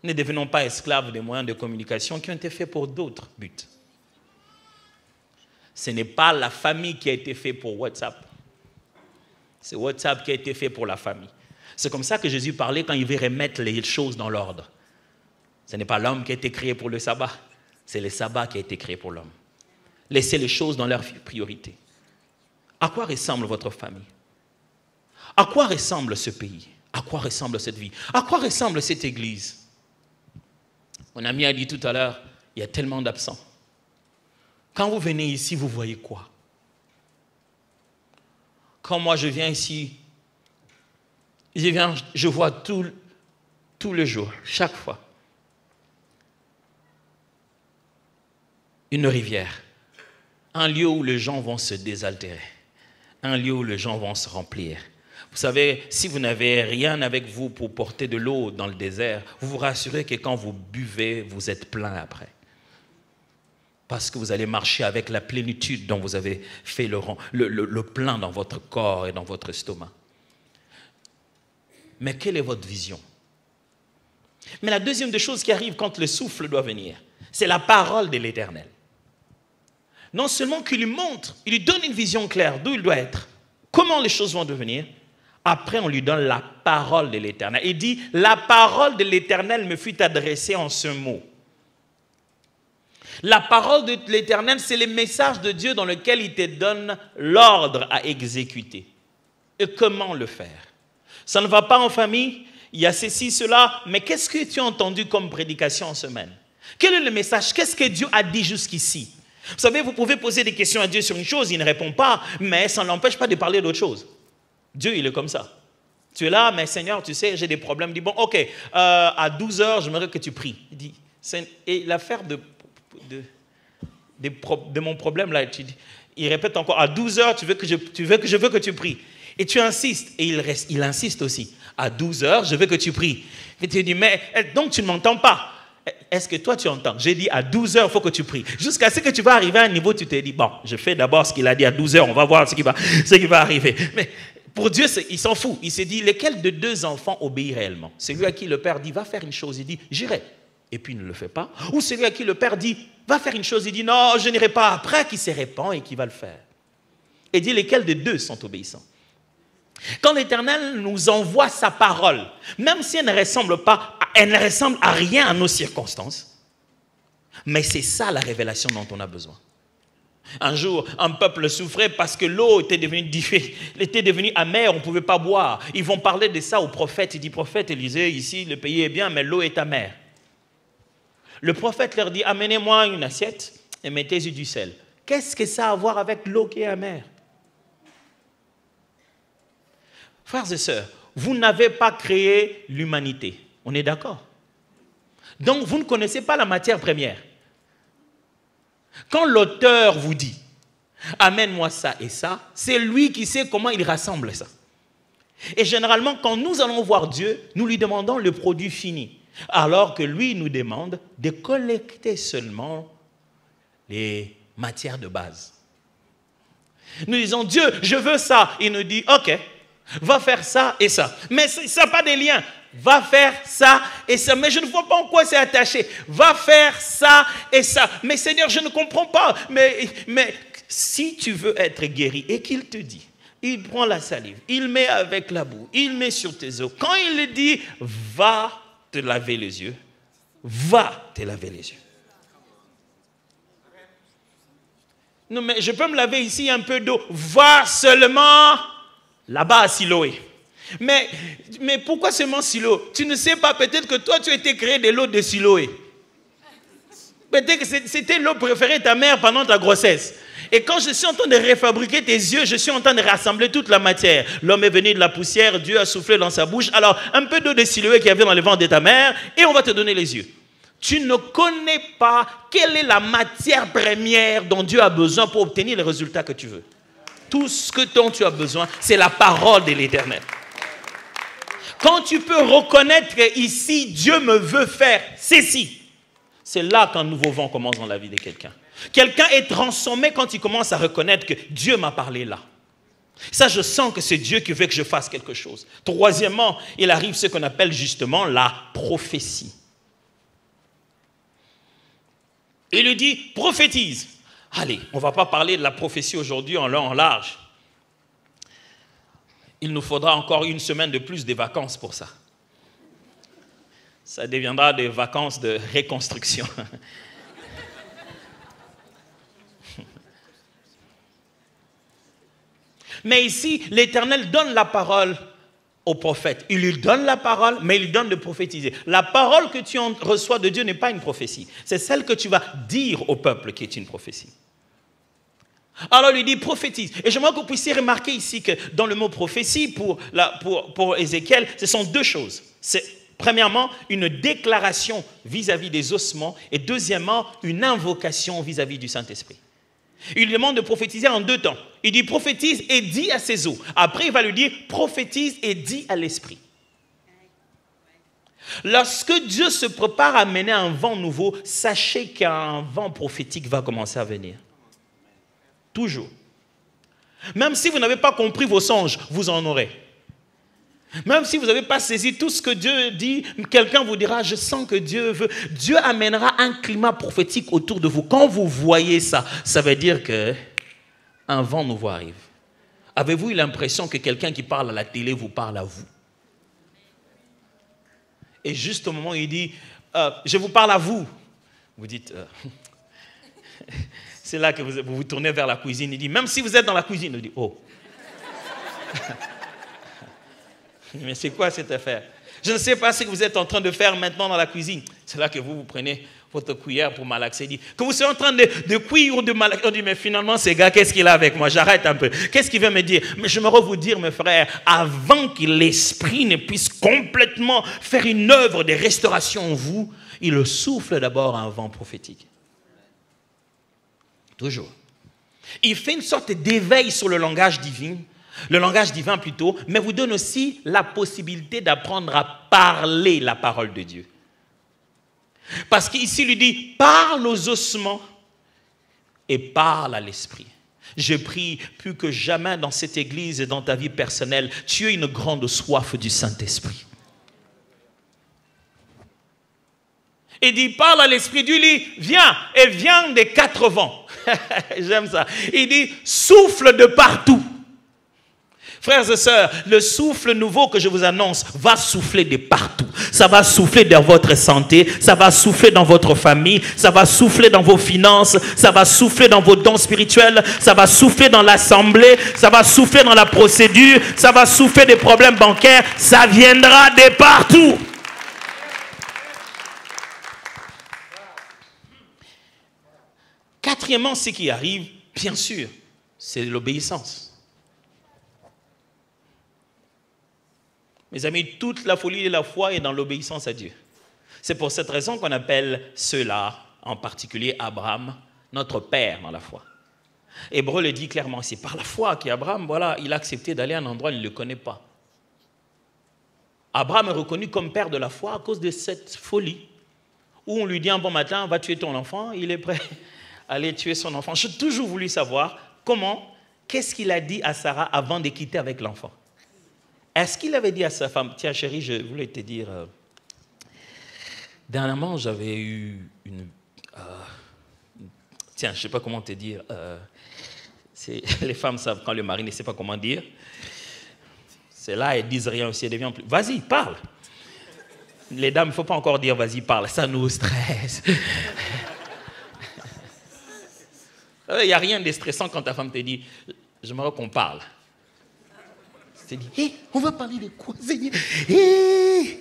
Ne devenons pas esclaves des moyens de communication qui ont été faits pour d'autres buts. Ce n'est pas la famille qui a été faite pour WhatsApp. C'est WhatsApp qui a été fait pour la famille. C'est comme ça que Jésus parlait quand il veut remettre les choses dans l'ordre. Ce n'est pas l'homme qui a été créé pour le sabbat. C'est le sabbat qui a été créé pour l'homme. Laissez les choses dans leur priorité. À quoi ressemble votre famille? À quoi ressemble ce pays? À quoi ressemble cette vie? À quoi ressemble cette église? Mon ami a dit tout à l'heure, il y a tellement d'absents. Quand vous venez ici, vous voyez quoi? Quand moi je viens ici, je vois tout le jour, chaque fois, une rivière, un lieu où les gens vont se désaltérer, un lieu où les gens vont se remplir. Vous savez, si vous n'avez rien avec vous pour porter de l'eau dans le désert, vous vous rassurez que quand vous buvez, vous êtes plein après. Parce que vous allez marcher avec la plénitude dont vous avez fait le plein dans votre corps et dans votre estomac. Mais quelle est votre vision? Mais la deuxième des choses qui arrive quand le souffle doit venir, c'est la parole de l'Éternel. Non seulement qu'il lui montre, il lui donne une vision claire d'où il doit être, comment les choses vont devenir. Après, on lui donne la parole de l'Éternel. Il dit, la parole de l'Éternel me fut adressée en ce mot. La parole de l'Éternel, c'est le message de Dieu dans lequel il te donne l'ordre à exécuter. Et comment le faire? Ça ne va pas en famille, il y a ceci, cela, mais qu'est-ce que tu as entendu comme prédication en semaine? Quel est le message? Qu'est-ce que Dieu a dit jusqu'ici? Vous savez, vous pouvez poser des questions à Dieu sur une chose, il ne répond pas, mais ça ne l'empêche pas de parler d'autre chose. Dieu, il est comme ça. Tu es là, mais Seigneur, tu sais, j'ai des problèmes. Il dit, bon, ok, à 12h, j'aimerais que tu pries. Il dit, et l'affaire de mon problème, là, il répète encore, à 12h, je veux que tu pries. Et tu insistes, et il insiste aussi. À 12h, je veux que tu pries. Et tu dis, mais donc tu ne m'entends pas. Est-ce que toi tu entends? J'ai dit à 12h, il faut que tu pries. Jusqu'à ce que tu vas arriver à un niveau, tu te dis, bon, je fais d'abord ce qu'il a dit à 12h, on va voir ce qui va arriver. Mais pour Dieu, il s'en fout. Il s'est dit, lequel de deux enfants obéit réellement? Celui à qui le père dit, va faire une chose, il dit, j'irai. Et puis il ne le fait pas. Ou celui à qui le père dit, va faire une chose, il dit, non, je n'irai pas. Après, qui se répand et qui va le faire. Et dit, lesquels de deux sont obéissants? Quand l'Éternel nous envoie sa parole, même si elle ne ressemble à rien à nos circonstances, Mais c'est ça la révélation dont on a besoin. Un jour, un peuple souffrait parce que l'eau était devenue amère, on ne pouvait pas boire. Ils vont parler de ça au prophète. Il dit, prophète Élisée, ici le pays est bien, mais l'eau est amère. Le prophète leur dit, amenez-moi une assiette et mettez-y du sel. Qu'est-ce que ça a à voir avec l'eau qui est amère? Frères et sœurs, vous n'avez pas créé l'humanité. On est d'accord? Donc, vous ne connaissez pas la matière première. Quand l'auteur vous dit « amène-moi ça et ça », c'est lui qui sait comment il rassemble ça. Et généralement, quand nous allons voir Dieu, nous lui demandons le produit fini, alors que lui nous demande de collecter seulement les matières de base. Nous disons « Dieu, je veux ça ». Il nous dit « ok, va faire ça et ça ». Mais ça n'a pas de lien. Va faire ça et ça. Mais je ne vois pas en quoi c'est attaché. Va faire ça et ça. Mais Seigneur, je ne comprends pas. Mais si tu veux être guéri et qu'il te dit, il prend la salive, il met avec la boue, il met sur tes os. Quand il dit, va te laver les yeux, va te laver les yeux. Non, mais je peux me laver ici un peu d'eau. Va seulement là-bas à Siloé. Mais pourquoi seulement Silo? Tu ne sais pas, peut-être que toi, tu as été créé de l'eau de Siloé. Peut-être que c'était l'eau préférée de ta mère pendant ta grossesse. Et quand je suis en train de refabriquer tes yeux, je suis en train de rassembler toute la matière. L'homme est venu de la poussière, Dieu a soufflé dans sa bouche. Alors, un peu d'eau de Siloé qui avait dans le ventre de ta mère, et on va te donner les yeux. Tu ne connais pas quelle est la matière première dont Dieu a besoin pour obtenir les résultats que tu veux. Tout ce dont tu as besoin, c'est la parole de l'Éternel. Quand tu peux reconnaître qu'ici, Dieu me veut faire ceci, c'est là qu'un nouveau vent commence dans la vie de quelqu'un. Quelqu'un est transformé quand il commence à reconnaître que Dieu m'a parlé là. Ça, je sens que c'est Dieu qui veut que je fasse quelque chose. Troisièmement, il arrive ce qu'on appelle justement la prophétie. Il lui dit, prophétise. Allez, on ne va pas parler de la prophétie aujourd'hui en long, en large. Il nous faudra encore une semaine de plus de vacances pour ça. Ça deviendra des vacances de reconstruction. Mais ici, l'Éternel donne la parole au prophète. Il lui donne la parole, mais il lui donne de prophétiser. La parole que tu reçois de Dieu n'est pas une prophétie. C'est celle que tu vas dire au peuple qui est une prophétie. Alors il lui dit prophétise. Et j'aimerais que vous puissiez remarquer ici que dans le mot prophétie pour Ézéchiel, ce sont deux choses. C'est premièrement une déclaration vis-à-vis des ossements et deuxièmement une invocation vis-à-vis du Saint-Esprit. Il lui demande de prophétiser en deux temps. Il dit prophétise et dis à ses os. Après il va lui dire prophétise et dis à l'esprit. Lorsque Dieu se prépare à mener un vent nouveau, sachez qu'un vent prophétique va commencer à venir. Toujours. Même si vous n'avez pas compris vos songes, vous en aurez. Même si vous n'avez pas saisi tout ce que Dieu dit, quelqu'un vous dira, je sens que Dieu veut. Dieu amènera un climat prophétique autour de vous. Quand vous voyez ça, ça veut dire qu'un vent nouveau arrive. Avez-vous eu l'impression que quelqu'un qui parle à la télé vous parle à vous? Et juste au moment où il dit, je vous parle à vous, vous dites... C'est là que vous vous tournez vers la cuisine. Il dit, même si vous êtes dans la cuisine, il dit, oh. Mais c'est quoi cette affaire? Je ne sais pas ce que vous êtes en train de faire maintenant dans la cuisine. C'est là que vous prenez votre cuillère pour malaxer. Il dit, que vous soyez en train de cuire ou de malaxer. On dit, mais finalement, ce gars, qu'est-ce qu'il a avec moi? J'arrête un peu. Qu'est-ce qu'il veut me dire? Mais j'aimerais vous dire, mes frères, avant que l'esprit ne puisse complètement faire une œuvre de restauration en vous, il souffle d'abord un vent prophétique. Toujours. Il fait une sorte d'éveil sur le langage divin plutôt, mais vous donne aussi la possibilité d'apprendre à parler la parole de Dieu. Parce qu'ici, il lui dit, parle aux ossements et parle à l'esprit. Je prie plus que jamais dans cette église et dans ta vie personnelle, tu as une grande soif du Saint-Esprit. Il dit, parle à l'esprit, Dieu dit, viens, et viens des quatre vents. J'aime ça. Il dit, souffle de partout. Frères et sœurs, le souffle nouveau que je vous annonce va souffler de partout. Ça va souffler dans votre santé, ça va souffler dans votre famille, ça va souffler dans vos finances, ça va souffler dans vos dons spirituels, ça va souffler dans l'assemblée, ça va souffler dans la procédure, ça va souffler des problèmes bancaires, ça viendra de partout. Quatrièmement, ce qui arrive, bien sûr, c'est l'obéissance. Mes amis, toute la folie de la foi est dans l'obéissance à Dieu. C'est pour cette raison qu'on appelle ceux-là, en particulier Abraham, notre père dans la foi. Hébreu le dit clairement, c'est par la foi qu'Abraham, voilà, il a accepté d'aller à un endroit où il ne le connaît pas. Abraham est reconnu comme père de la foi à cause de cette folie, où on lui dit un bon matin, va tuer ton enfant, il est prêt à aller tuer son enfant. J'ai toujours voulu savoir qu'est-ce qu'il a dit à Sarah avant de quitter avec l'enfant. Est-ce qu'il avait dit à sa femme, tiens chérie, je voulais te dire, dernièrement j'avais eu une... tiens, je ne sais pas comment te dire, les femmes savent quand le mari ne sait pas comment dire. C'est là, elles disent rien aussi, elles deviennent plus... Vas-y, parle. Les dames, il ne faut pas encore dire vas-y, parle, ça nous stresse. Il n'y a rien de stressant quand ta femme te dit, j'aimerais qu'on parle. Tu te dis, hey, on va parler de quoi, Seigneur? Hey.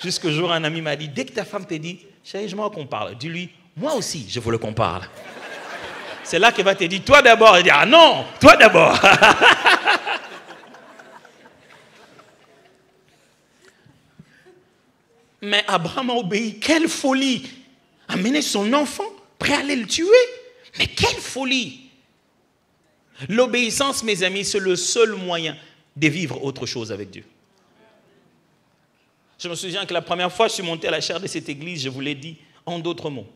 Jusqu'au jour, un ami m'a dit, dès que ta femme te dit, chérie, j'aimerais qu'on parle, dis-lui, moi aussi, je voulais qu'on parle. C'est là qu'elle va te dire, toi d'abord. Elle dit, ah non, toi d'abord. Mais Abraham a obéi. Quelle folie! Amener son enfant, prêt à aller le tuer. Mais quelle folie! L'obéissance, mes amis, c'est le seul moyen de vivre autre chose avec Dieu. Je me souviens que la première fois que je suis monté à la chaire de cette église, je vous l'ai dit en d'autres mots.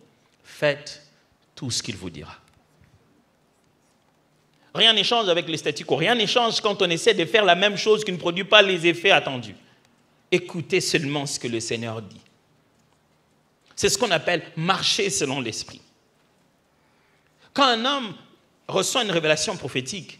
Faites tout ce qu'il vous dira. Rien n'échange avec les statu quo. Rien n'échange quand on essaie de faire la même chose qui ne produit pas les effets attendus. Écoutez seulement ce que le Seigneur dit. C'est ce qu'on appelle marcher selon l'esprit. Quand un homme reçoit une révélation prophétique,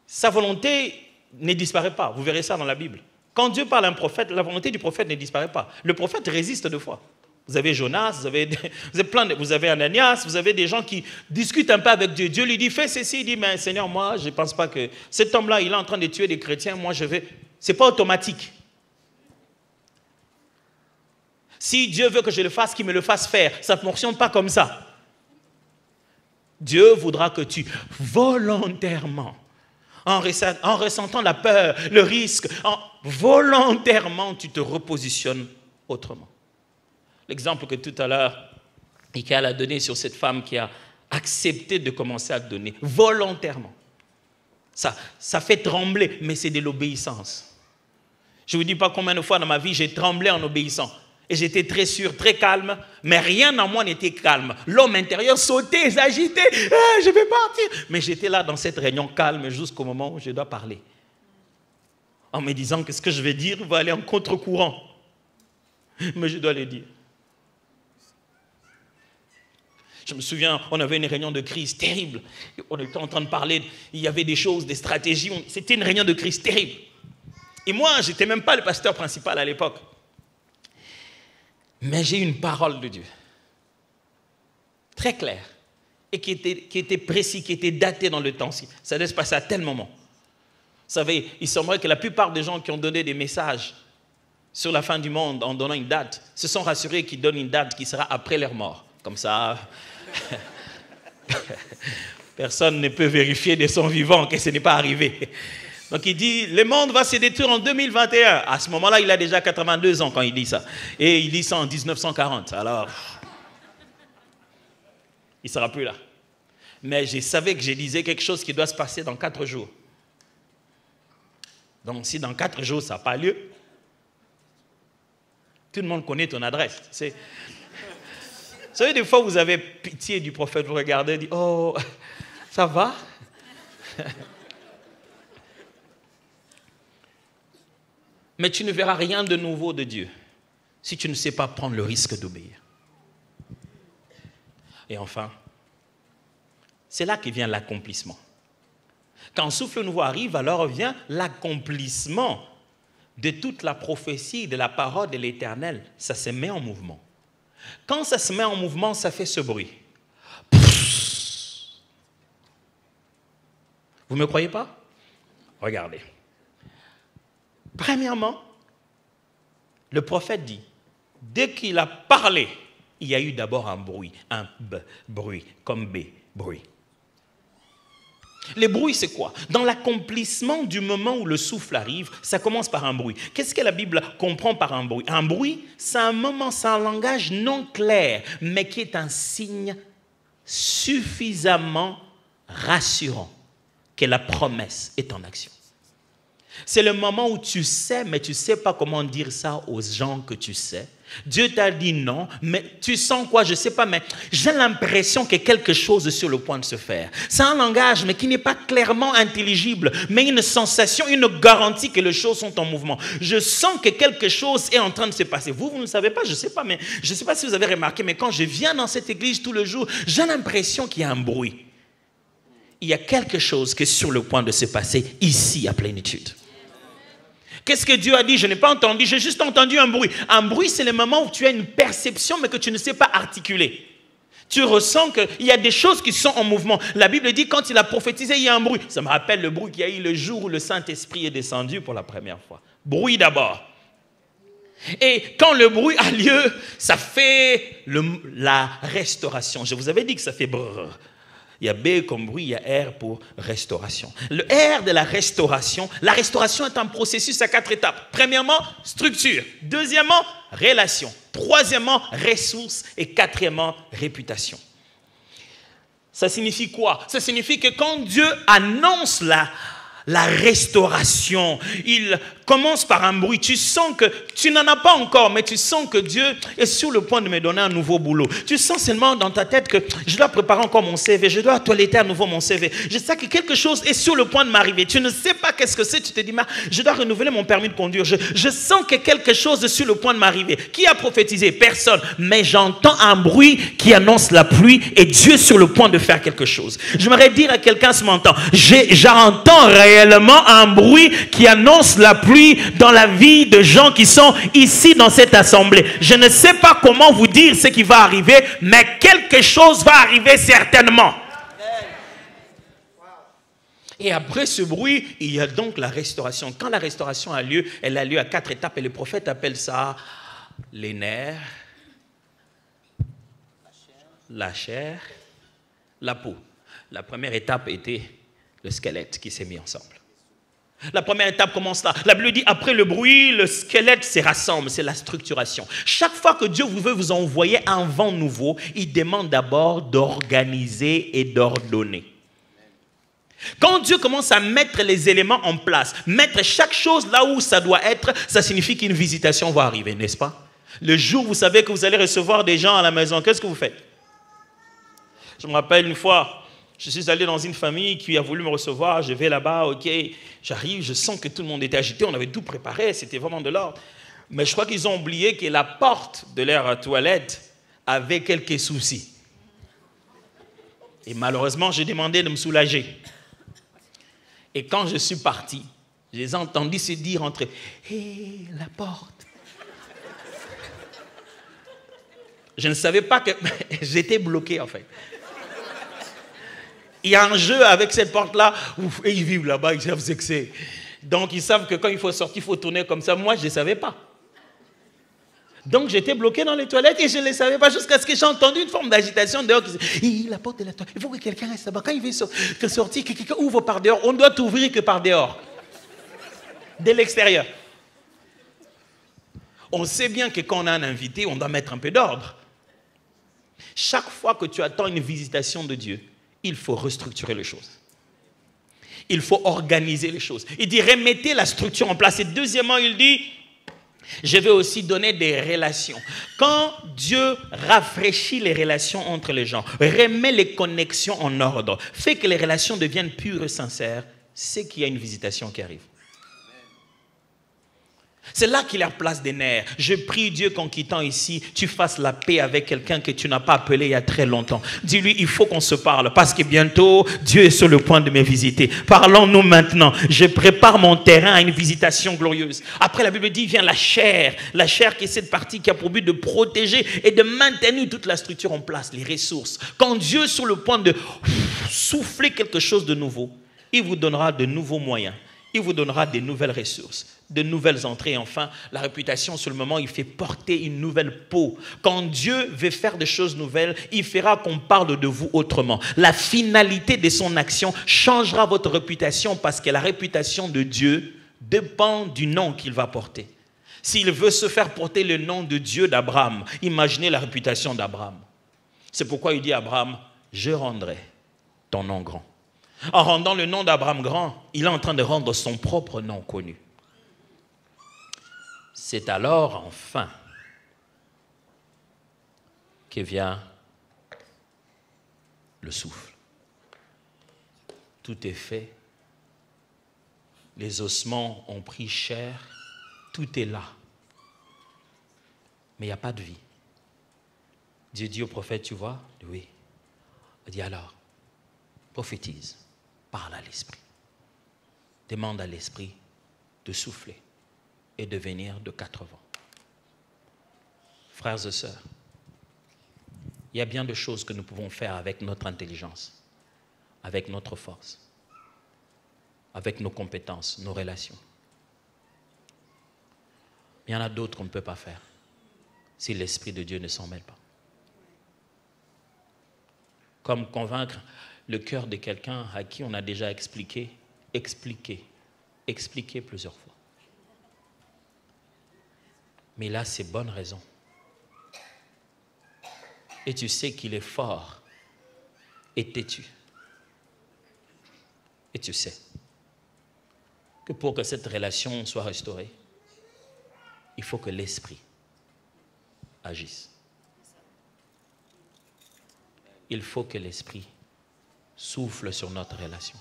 sa volonté ne disparaît pas. Vous verrez ça dans la Bible. Quand Dieu parle à un prophète, la volonté du prophète ne disparaît pas. Le prophète résiste deux fois. Vous avez Jonas, vous avez Ananias, vous avez des gens qui discutent un peu avec Dieu. Dieu lui dit, fais ceci. Il dit, mais Seigneur, moi, je ne pense pas que cet homme-là, il est en train de tuer des chrétiens. Moi, je vais... Ce n'est pas automatique. Si Dieu veut que je le fasse, qu'il me le fasse faire. Ça ne fonctionne pas comme ça. Dieu voudra que tu, volontairement, en ressentant la peur, le risque, volontairement, tu te repositionnes autrement. L'exemple que tout à l'heure, Michael a donné sur cette femme qui a accepté de commencer à donner, volontairement. Ça fait trembler, mais c'est de l'obéissance. Je ne vous dis pas combien de fois dans ma vie j'ai tremblé en obéissant. Et j'étais très sûr, très calme, mais rien en moi n'était calme. L'homme intérieur sautait, s'agitait, je vais partir. Mais j'étais là dans cette réunion calme jusqu'au moment où je dois parler. En me disant que ce que je vais dire va aller en contre-courant. Mais je dois le dire. Je me souviens, on avait une réunion de crise terrible. On était en train de parler, il y avait des choses, des stratégies. C'était une réunion de crise terrible. Et moi, je n'étais même pas le pasteur principal à l'époque. Mais j'ai une parole de Dieu, très claire, et qui était précis, qui était datée dans le temps. Ça devait se passer à tel moment. Vous savez, il semblerait que la plupart des gens qui ont donné des messages sur la fin du monde en donnant une date, se sont rassurés qu'ils donnent une date qui sera après leur mort. Comme ça, personne ne peut vérifier de son vivant que ce n'est pas arrivé. Donc il dit, le monde va se détruire en 2021. À ce moment-là, il a déjà 82 ans quand il dit ça. Et il dit ça en 1940. Alors, il ne sera plus là. Mais je savais que je disais quelque chose qui doit se passer dans 4 jours. Donc si dans 4 jours, ça n'a pas lieu, tout le monde connaît ton adresse. Vous savez, des fois, vous avez pitié du prophète, vous regardez et dites, oh, ça va? Mais tu ne verras rien de nouveau de Dieu si tu ne sais pas prendre le risque d'obéir. Et enfin, c'est là que vient l'accomplissement. Quand le souffle nouveau arrive, alors vient l'accomplissement de toute la prophétie, de la parole de l'Éternel. Ça se met en mouvement. Quand ça se met en mouvement, ça fait ce bruit. Vous ne me croyez pas? Regardez. Premièrement, le prophète dit, dès qu'il a parlé, il y a eu d'abord un bruit bruit, comme B, bruit. Le bruit, c'est quoi? Dans l'accomplissement du moment où le souffle arrive, ça commence par un bruit. Qu'est-ce que la Bible comprend par un bruit? Un bruit, c'est un moment, c'est un langage non clair, mais qui est un signe suffisamment rassurant que la promesse est en action. C'est le moment où tu sais, mais tu ne sais pas comment dire ça aux gens que tu sais. Dieu t'a dit non, mais tu sens quoi? Je ne sais pas, mais j'ai l'impression que quelque chose est sur le point de se faire. C'est un langage, mais qui n'est pas clairement intelligible, mais une sensation, une garantie que les choses sont en mouvement. Je sens que quelque chose est en train de se passer. Vous ne savez pas, je ne sais pas, mais je ne sais pas si vous avez remarqué, mais quand je viens dans cette église tout le jour, j'ai l'impression qu'il y a un bruit. Il y a quelque chose qui est sur le point de se passer ici à Plénitude. Qu'est-ce que Dieu a dit? Je n'ai pas entendu, j'ai juste entendu un bruit. Un bruit, c'est le moment où tu as une perception, mais que tu ne sais pas articuler. Tu ressens qu'il y a des choses qui sont en mouvement. La Bible dit, quand il a prophétisé, il y a un bruit. Ça me rappelle le bruit qu'il y a eu le jour où le Saint-Esprit est descendu pour la première fois. Bruit d'abord. Et quand le bruit a lieu, ça fait la restauration. Je vous avais dit que ça fait brrr. Il y a B comme bruit, il y a R pour restauration. Le R de la restauration est un processus à 4 étapes. Premièrement, structure. Deuxièmement, relation. Troisièmement, ressources. Et quatrièmement, réputation. Ça signifie quoi? Ça signifie que quand Dieu annonce la restauration, il commence par un bruit. Tu sens que, tu n'en as pas encore, mais tu sens que Dieu est sur le point de me donner un nouveau boulot. Tu sens seulement dans ta tête que je dois préparer encore mon CV, je dois toiletter à nouveau mon CV. Je sais que quelque chose est sur le point de m'arriver. Tu ne sais pas qu'est-ce que c'est, tu te dis, mais je dois renouveler mon permis de conduire. Je sens que quelque chose est sur le point de m'arriver. Qui a prophétisé? Personne. Mais j'entends un bruit qui annonce la pluie et Dieu est sur le point de faire quelque chose. J'aimerais dire à quelqu'un ce matin, j'entends réellement un bruit qui annonce la pluie dans la vie de gens qui sont ici dans cette assemblée. Je ne sais pas comment vous dire ce qui va arriver, mais quelque chose va arriver certainement. Et après ce bruit, il y a donc la restauration. Quand la restauration a lieu, elle a lieu à 4 étapes et le prophète appelle ça les nerfs, la chair, la peau. La première étape était le squelette qui s'est mis ensemble. La première étape commence là. La Bible dit, après le bruit, le squelette se rassemble, c'est la structuration. Chaque fois que Dieu veut vous envoyer un vent nouveau, il demande d'abord d'organiser et d'ordonner. Quand Dieu commence à mettre les éléments en place, mettre chaque chose là où ça doit être, ça signifie qu'une visitation va arriver, n'est-ce pas? Le jour où vous savez que vous allez recevoir des gens à la maison, qu'est-ce que vous faites? Je me rappelle une fois, je suis allé dans une famille qui a voulu me recevoir, je vais là-bas, ok, j'arrive, je sens que tout le monde était agité, on avait tout préparé, c'était vraiment de l'ordre. Mais je crois qu'ils ont oublié que la porte de leur toilette avait quelques soucis. Et malheureusement, j'ai demandé de me soulager. Et quand je suis parti, je les ai entendus se dire entre eux, « Hé, la porte !» Je ne savais pas que j'étais bloqué en fait. Il y a un jeu avec cette porte-là, et ils vivent là-bas, ils savent ce que c'est. Donc ils savent que quand il faut sortir, il faut tourner comme ça. Moi, je ne savais pas. Donc j'étais bloqué dans les toilettes et je ne le savais pas jusqu'à ce que j'ai entendu une forme d'agitation dehors qui disait, la porte de la toilette, il faut que quelqu'un reste là-bas. Quand il veut sortir, que quelqu'un ouvre par dehors. On doit t'ouvrir que par dehors. De l'extérieur. On sait bien que quand on a un invité, on doit mettre un peu d'ordre. Chaque fois que tu attends une visitation de Dieu, il faut restructurer les choses. Il faut organiser les choses. Il dit, remettez la structure en place. Et deuxièmement, il dit, je vais aussi donner des relations. Quand Dieu rafraîchit les relations entre les gens, remet les connexions en ordre, fait que les relations deviennent pures et sincères, c'est qu'il y a une visitation qui arrive. C'est là qu'il y a place des nerfs. Je prie Dieu qu'en quittant ici, tu fasses la paix avec quelqu'un que tu n'as pas appelé il y a très longtemps. Dis-lui, il faut qu'on se parle parce que bientôt, Dieu est sur le point de me visiter. Parlons-nous maintenant. Je prépare mon terrain à une visitation glorieuse. Après, la Bible dit, vient la chair qui est cette partie qui a pour but de protéger et de maintenir toute la structure en place, les ressources. Quand Dieu est sur le point de souffler quelque chose de nouveau, il vous donnera de nouveaux moyens. Il vous donnera des nouvelles ressources, de nouvelles entrées. Enfin, la réputation, sur le moment, il fait porter une nouvelle peau. Quand Dieu veut faire des choses nouvelles, il fera qu'on parle de vous autrement. La finalité de son action changera votre réputation parce que la réputation de Dieu dépend du nom qu'il va porter. S'il veut se faire porter le nom de Dieu d'Abraham, imaginez la réputation d'Abraham. C'est pourquoi il dit à Abraham, je rendrai ton nom grand. En rendant le nom d'Abraham grand, il est en train de rendre son propre nom connu. C'est alors, enfin, que vient le souffle. Tout est fait. Les ossements ont pris chair. Tout est là. Mais il n'y a pas de vie. Dieu dit au prophète, tu vois? Oui. Il dit alors, prophétise. Parle à l'esprit. Demande à l'esprit de souffler et de venir de 4 vents. Frères et sœurs, il y a bien de choses que nous pouvons faire avec notre intelligence, avec notre force, avec nos compétences, nos relations. Il y en a d'autres qu'on ne peut pas faire si l'Esprit de Dieu ne s'en mêle pas. Comme convaincre le cœur de quelqu'un à qui on a déjà expliqué plusieurs fois. Mais là, c'est bonne raison. Et tu sais qu'il est fort et têtu. Et tu sais que pour que cette relation soit restaurée, il faut que l'esprit agisse. Il faut que l'esprit souffle sur notre relation.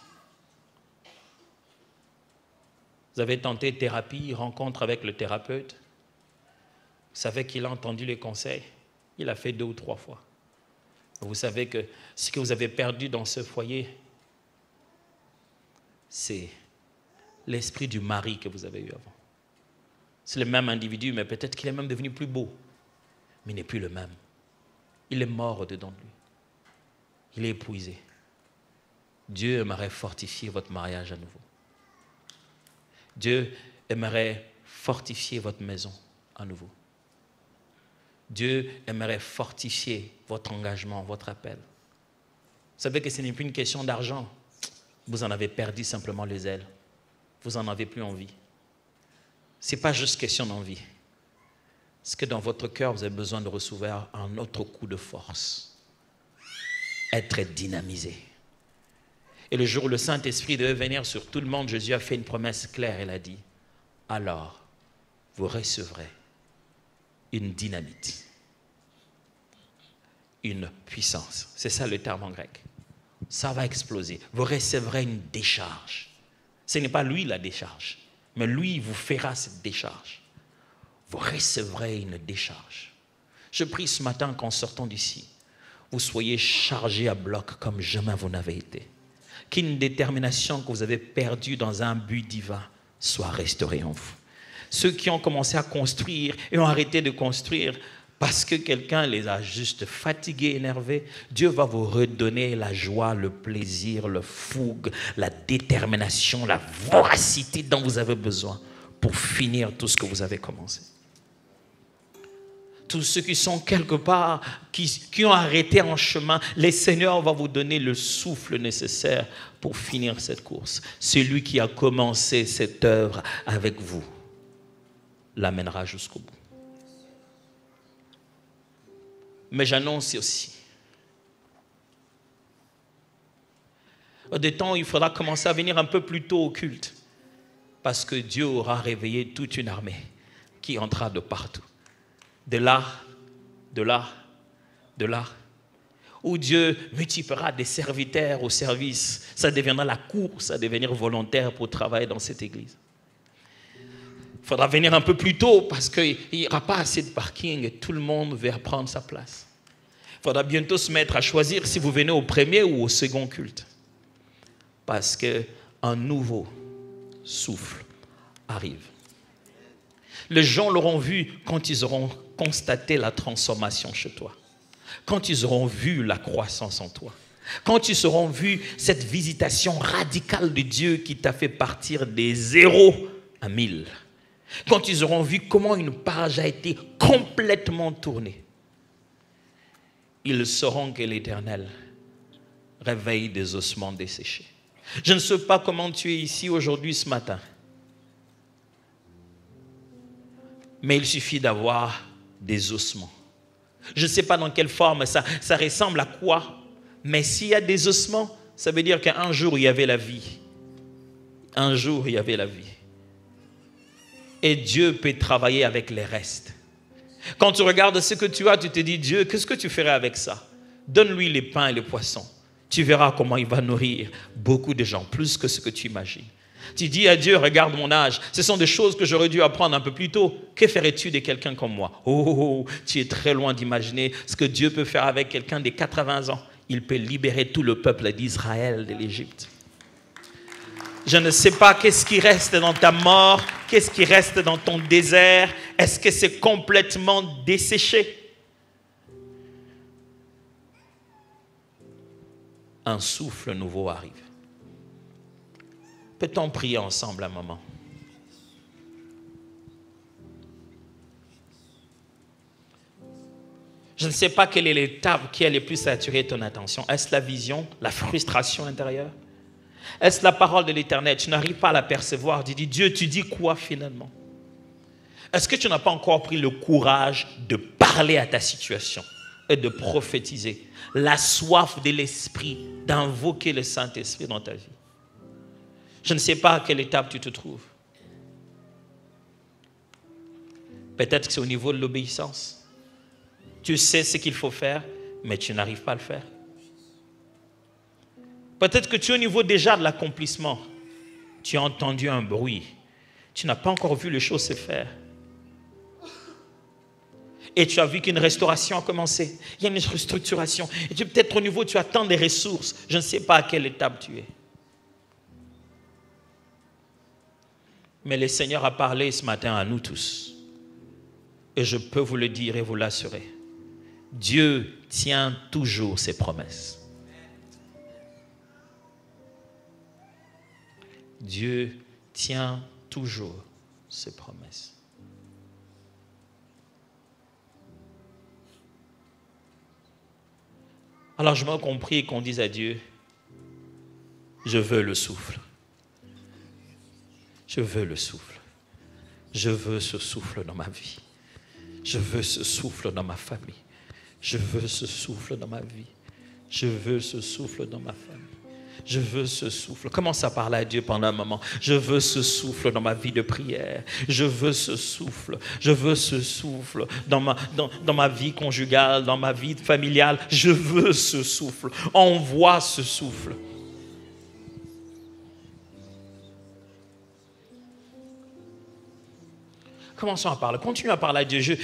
Vous avez tenté thérapie, rencontre avec le thérapeute. Vous savez qu'il a entendu les conseils. Il a fait 2 ou 3 fois. Vous savez que ce que vous avez perdu dans ce foyer, c'est l'esprit du mari que vous avez eu avant. C'est le même individu, mais peut-être qu'il est même devenu plus beau. Mais il n'est plus le même. Il est mort au-dedans de lui. Il est épuisé. Dieu aimerait fortifier votre mariage à nouveau. Dieu aimerait fortifier votre maison à nouveau. Dieu aimerait fortifier votre engagement, votre appel. Vous savez que ce n'est plus une question d'argent. Vous en avez perdu simplement les ailes. Vous n'en avez plus envie. Ce n'est pas juste question d'envie. C'est que dans votre cœur, vous avez besoin de recevoir un autre coup de force. Être dynamisé. Et le jour où le Saint-Esprit devait venir sur tout le monde, Jésus a fait une promesse claire. Il a dit, alors vous recevrez une dynamite, une puissance. C'est ça le terme en grec. Ça va exploser. Vous recevrez une décharge. Ce n'est pas lui la décharge, mais lui vous fera cette décharge. Vous recevrez une décharge. Je prie ce matin qu'en sortant d'ici, vous soyez chargés à bloc comme jamais vous n'avez été. Qu'une détermination que vous avez perdue dans un but divin soit restaurée en vous. Ceux qui ont commencé à construire et ont arrêté de construire parce que quelqu'un les a juste fatigués, énervés, Dieu va vous redonner la joie, le plaisir, le fougue, la détermination, la voracité dont vous avez besoin pour finir tout ce que vous avez commencé. Tous ceux qui sont quelque part, qui ont arrêté en chemin, le Seigneur va vous donner le souffle nécessaire pour finir cette course. Celui qui a commencé cette œuvre avec vous l'amènera jusqu'au bout. Mais j'annonce aussi, des temps où il faudra commencer à venir un peu plus tôt au culte, parce que Dieu aura réveillé toute une armée qui entrera de partout. De là, où Dieu multipliera des serviteurs au service. Ça deviendra la course à devenir volontaire pour travailler dans cette église. faudra venir un peu plus tôt parce qu'il n'y aura pas assez de parking et tout le monde va prendre sa place. Il faudra bientôt se mettre à choisir si vous venez au premier ou au second culte. Parce qu'un nouveau souffle arrive. Les gens l'auront vu quand ils auront constaté la transformation chez toi. Quand ils auront vu la croissance en toi. Quand ils auront vu cette visitation radicale de Dieu qui t'a fait partir des 0 à 1000. Quand ils auront vu comment une page a été complètement tournée. Ils sauront que l'Éternel réveille des ossements desséchés. Je ne sais pas comment tu es ici aujourd'hui ce matin. Mais il suffit d'avoir des ossements. Je ne sais pas dans quelle forme ça ressemble à quoi. Mais s'il y a des ossements, ça veut dire qu'un jour il y avait la vie. Un jour il y avait la vie. Et Dieu peut travailler avec les restes. Quand tu regardes ce que tu as, tu te dis, Dieu, qu'est-ce que tu ferais avec ça? Donne-lui les pains et les poissons. Tu verras comment il va nourrir beaucoup de gens, plus que ce que tu imagines. Tu dis à Dieu, regarde mon âge, ce sont des choses que j'aurais dû apprendre un peu plus tôt. Que ferais-tu de quelqu'un comme moi? Oh, tu es très loin d'imaginer ce que Dieu peut faire avec quelqu'un de 80 ans. Il peut libérer tout le peuple d'Israël de l'Égypte. Je ne sais pas qu'est-ce qui reste dans ta mort, qu'est-ce qui reste dans ton désert. Est-ce que c'est complètement desséché? Un souffle nouveau arrive. Peut-on prier ensemble un moment? Je ne sais pas quelle est l'étape qui a le plus attiré ton attention. Est-ce la vision, la frustration intérieure? Est-ce la parole de l'Éternel? Tu n'arrives pas à la percevoir. Tu dis, Dieu, tu dis quoi finalement? Est-ce que tu n'as pas encore pris le courage de parler à ta situation et de prophétiser? La soif de l'Esprit, d'invoquer le Saint-Esprit dans ta vie. Je ne sais pas à quelle étape tu te trouves. Peut-être que c'est au niveau de l'obéissance. Tu sais ce qu'il faut faire, mais tu n'arrives pas à le faire. Peut-être que tu es au niveau déjà de l'accomplissement. Tu as entendu un bruit. Tu n'as pas encore vu les choses se faire. Et tu as vu qu'une restauration a commencé. Il y a une restructuration. Et tu peut-être au niveau, tu attends des ressources. Je ne sais pas à quelle étape tu es. Mais le Seigneur a parlé ce matin à nous tous. Et je peux vous le dire et vous l'assurer. Dieu tient toujours ses promesses. Dieu tient toujours ses promesses. Alors je m'ai compris qu'on dise à Dieu, je veux le souffle. Je veux le souffle. Je veux ce souffle dans ma vie. Je veux ce souffle dans ma famille. Je veux ce souffle dans ma vie. Je veux ce souffle dans ma famille. Je veux ce souffle. Commence à parler à Dieu pendant un moment. Je veux ce souffle dans ma vie de prière. Je veux ce souffle. Je veux ce souffle dans ma vie conjugale, dans ma vie familiale. Je veux ce souffle. Envoie ce souffle. Commençons à parler. Continue à parler à Dieu.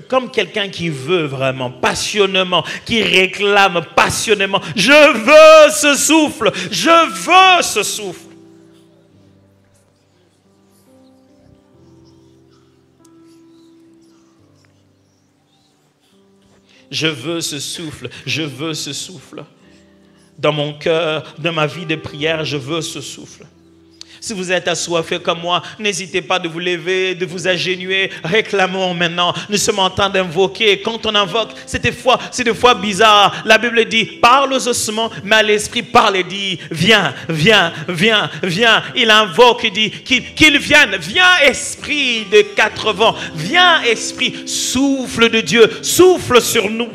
Comme quelqu'un qui veut vraiment, passionnément, qui réclame passionnément. Je veux ce souffle. Je veux ce souffle. Je veux ce souffle. Je veux ce souffle. Dans mon cœur, dans ma vie de prière, je veux ce souffle. Si vous êtes assoiffé comme moi, n'hésitez pas de vous lever, de vous agenouiller. Réclamons maintenant. Nous sommes en train d'invoquer. Quand on invoque, c'est des fois bizarre. La Bible dit, parle aux ossements, mais à l'esprit parle et dit, viens, viens, viens, viens. Il invoque et dit, qu'il vienne. Viens, esprit de 4 vents. Viens, esprit, souffle de Dieu. Souffle sur nous.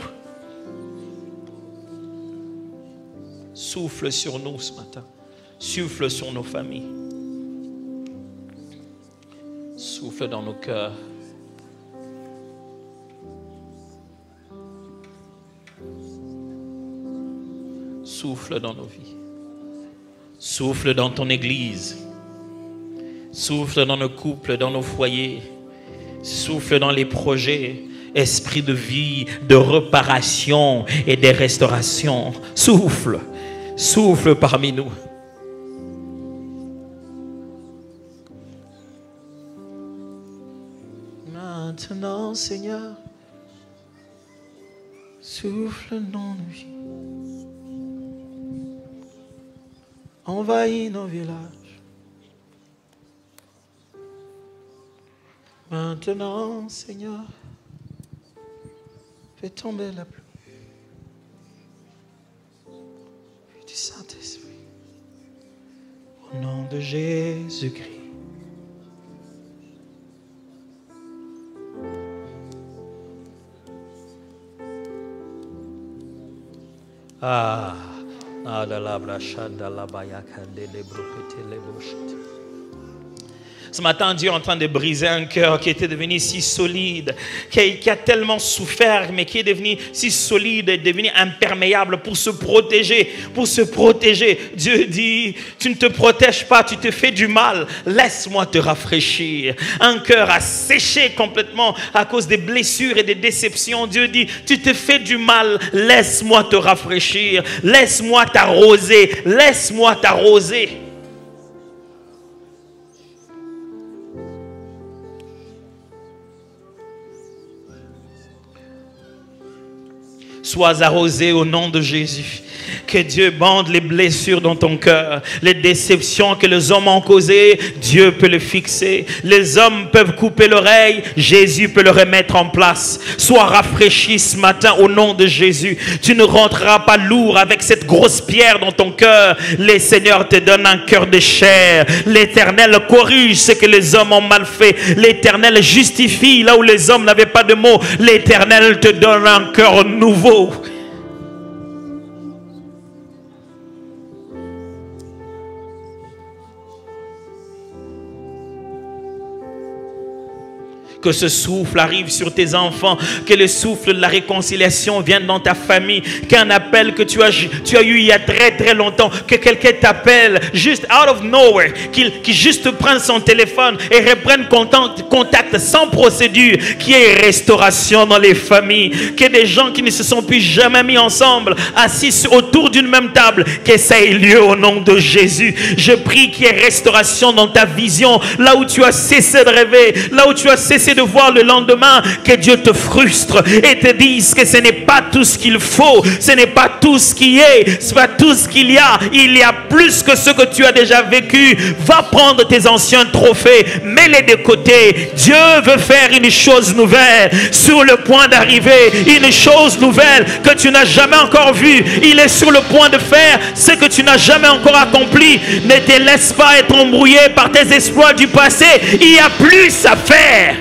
Souffle sur nous ce matin. Souffle sur nos familles. Souffle dans nos cœurs. Souffle dans nos vies. Souffle dans ton église. Souffle dans nos couples, dans nos foyers. Souffle dans les projets. Esprit de vie, de réparation et de restauration. Souffle. Souffle parmi nous. Maintenant, Seigneur, souffle dans nos vies. Envahis nos villages. Maintenant, Seigneur, fais tomber la pluie. Du Saint-Esprit. Au nom de Jésus-Christ. Ce matin, Dieu est en train de briser un cœur qui était devenu si solide, qui a tellement souffert, mais qui est devenu si solide et devenu imperméable pour se protéger, Dieu dit, tu ne te protèges pas, tu te fais du mal, laisse-moi te rafraîchir. Un cœur asséché complètement à cause des blessures et des déceptions. Dieu dit, tu te fais du mal, laisse-moi te rafraîchir, laisse-moi t'arroser, laisse-moi t'arroser. Sois arrosé au nom de Jésus. Que Dieu bande les blessures dans ton cœur. Les déceptions que les hommes ont causées, Dieu peut les fixer. Les hommes peuvent couper l'oreille, Jésus peut le remettre en place. Sois rafraîchi ce matin au nom de Jésus. Tu ne rentreras pas lourd avec cette grosse pierre dans ton cœur. Le Seigneur te donne un cœur de chair. L'Éternel corrige ce que les hommes ont mal fait. L'Éternel justifie là où les hommes n'avaient pas de mots. L'Éternel te donne un cœur nouveau. Que ce souffle arrive sur tes enfants, que le souffle de la réconciliation vienne dans ta famille, qu'un appel que tu as eu il y a très longtemps, que quelqu'un t'appelle juste out of nowhere, qu'il juste prenne son téléphone et reprenne contact sans procédure, qu'il y ait restauration dans les familles, que des gens qui ne se sont plus jamais mis ensemble, assis autour d'une même table, que ça ait lieu au nom de Jésus. Je prie qu'il y ait restauration dans ta vision, là où tu as cessé de rêver, là où tu as cessé de voir le lendemain, que Dieu te frustre et te dise que ce n'est pas tout ce qu'il faut, ce n'est pas tout ce qui est, ce n'est pas tout ce qu'il y a. Il y a plus que ce que tu as déjà vécu. Va prendre tes anciens trophées, mets-les de côté. Dieu veut faire une chose nouvelle sur le point d'arriver, une chose nouvelle que tu n'as jamais encore vue. Il est sur le point de faire ce que tu n'as jamais encore accompli. Ne te laisse pas être embrouillé par tes exploits du passé. Il y a plus à faire.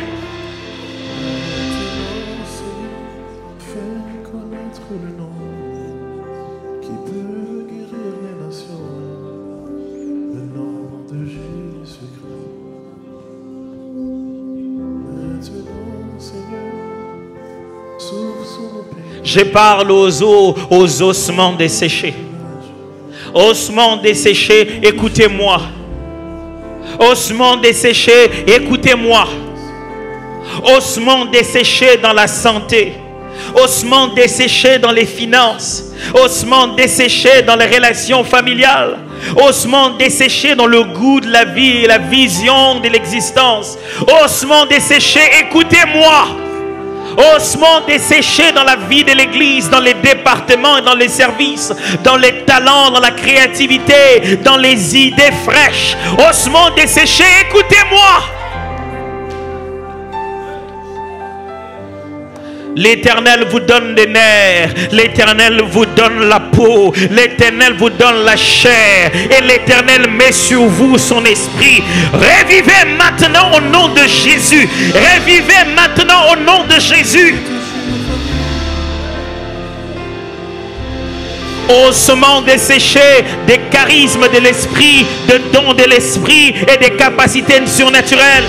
Je parle aux ossements desséchés. Ossements desséchés, écoutez-moi. Ossements desséchés, écoutez-moi. Ossements desséchés dans la santé. Ossements desséchés dans les finances. Ossements desséchés dans les relations familiales. Ossements desséchés dans le goût de la vie et la vision de l'existence. Ossements desséchés, écoutez-moi. Ossements desséchés dans la vie de l'église, dans les départements et dans les services, dans les talents, dans la créativité, dans les idées fraîches. Ossements desséchés, écoutez-moi. L'Éternel vous donne des nerfs, l'Éternel vous donne la peau, l'Éternel vous donne la chair, et l'Éternel met sur vous son esprit. Revivez maintenant au nom de Jésus. Revivez maintenant au nom de Jésus. Ossements desséchés des charismes de l'esprit, des dons de l'esprit et des capacités surnaturelles.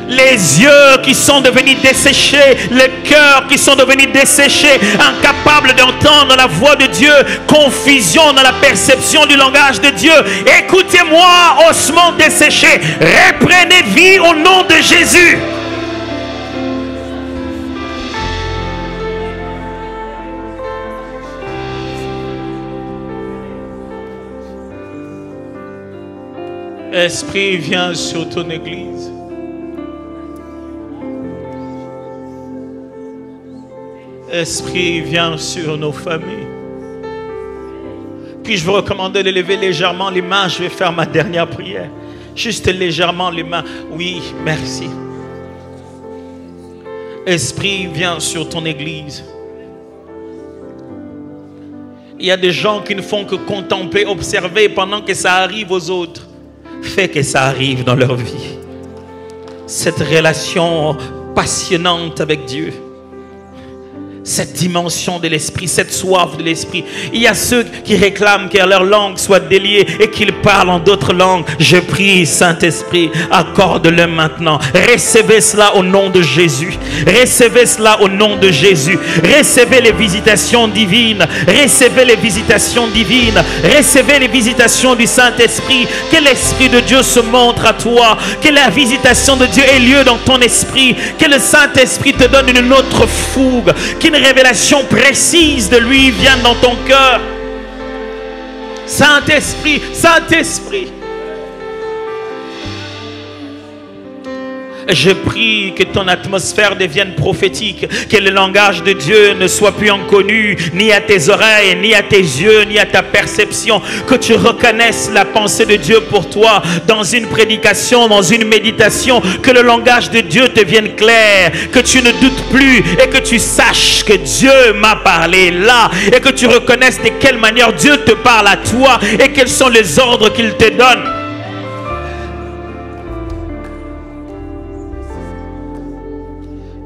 Les yeux qui sont devenus desséchés, les cœurs qui sont devenus desséchés, incapables d'entendre la voix de Dieu, confusion dans la perception du langage de Dieu. Écoutez-moi, ossements desséchés, reprenez vie au nom de Jésus. Esprit, viens sur ton église. Esprit, viens sur nos familles. Puis-je vous recommander de lever légèrement les mains? Je vais faire ma dernière prière. Juste légèrement les mains. Oui, merci. Esprit, viens sur ton église. Il y a des gens qui ne font que contempler, observer pendant que ça arrive aux autres. Fais que ça arrive dans leur vie. Cette relation passionnante avec Dieu. Cette dimension de l'esprit, cette soif de l'esprit. Il y a ceux qui réclament que leur langue soit déliée et qu'ils parlent en d'autres langues. Je prie, Saint-Esprit, accorde-le maintenant. Recevez cela au nom de Jésus. Recevez cela au nom de Jésus. Recevez les visitations divines. Recevez les visitations divines. Recevez les visitations du Saint-Esprit. Que l'Esprit de Dieu se montre à toi. Que la visitation de Dieu ait lieu dans ton esprit. Que le Saint-Esprit te donne une autre fougue. Qu'une révélation précise de lui vienne dans ton cœur. Saint-Esprit, Saint-Esprit. Je prie que ton atmosphère devienne prophétique, que le langage de Dieu ne soit plus inconnu, ni à tes oreilles, ni à tes yeux, ni à ta perception, que tu reconnaisses la pensée de Dieu pour toi dans une prédication, dans une méditation, que le langage de Dieu te vienne clair, que tu ne doutes plus et que tu saches que Dieu m'a parlé là et que tu reconnaisses de quelle manière Dieu te parle à toi et quels sont les ordres qu'il te donne.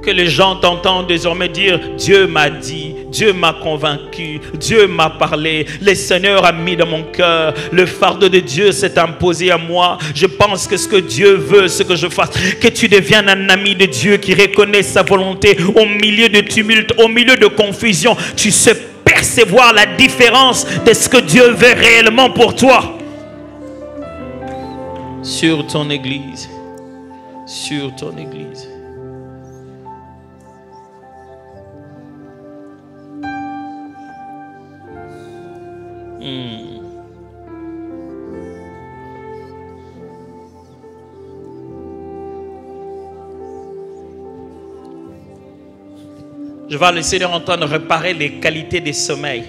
Que les gens t'entendent désormais dire: Dieu m'a dit, Dieu m'a convaincu, Dieu m'a parlé, le Seigneur a mis dans mon cœur, le fardeau de Dieu s'est imposé à moi. Je pense que ce que Dieu veut, ce que je fasse, que tu deviennes un ami de Dieu qui reconnaît sa volonté au milieu de tumulte, au milieu de confusion. Tu sais percevoir la différence de ce que Dieu veut réellement pour toi. Sur ton église, sur ton église. Je vais laisser en train de réparer les qualités des sommeils.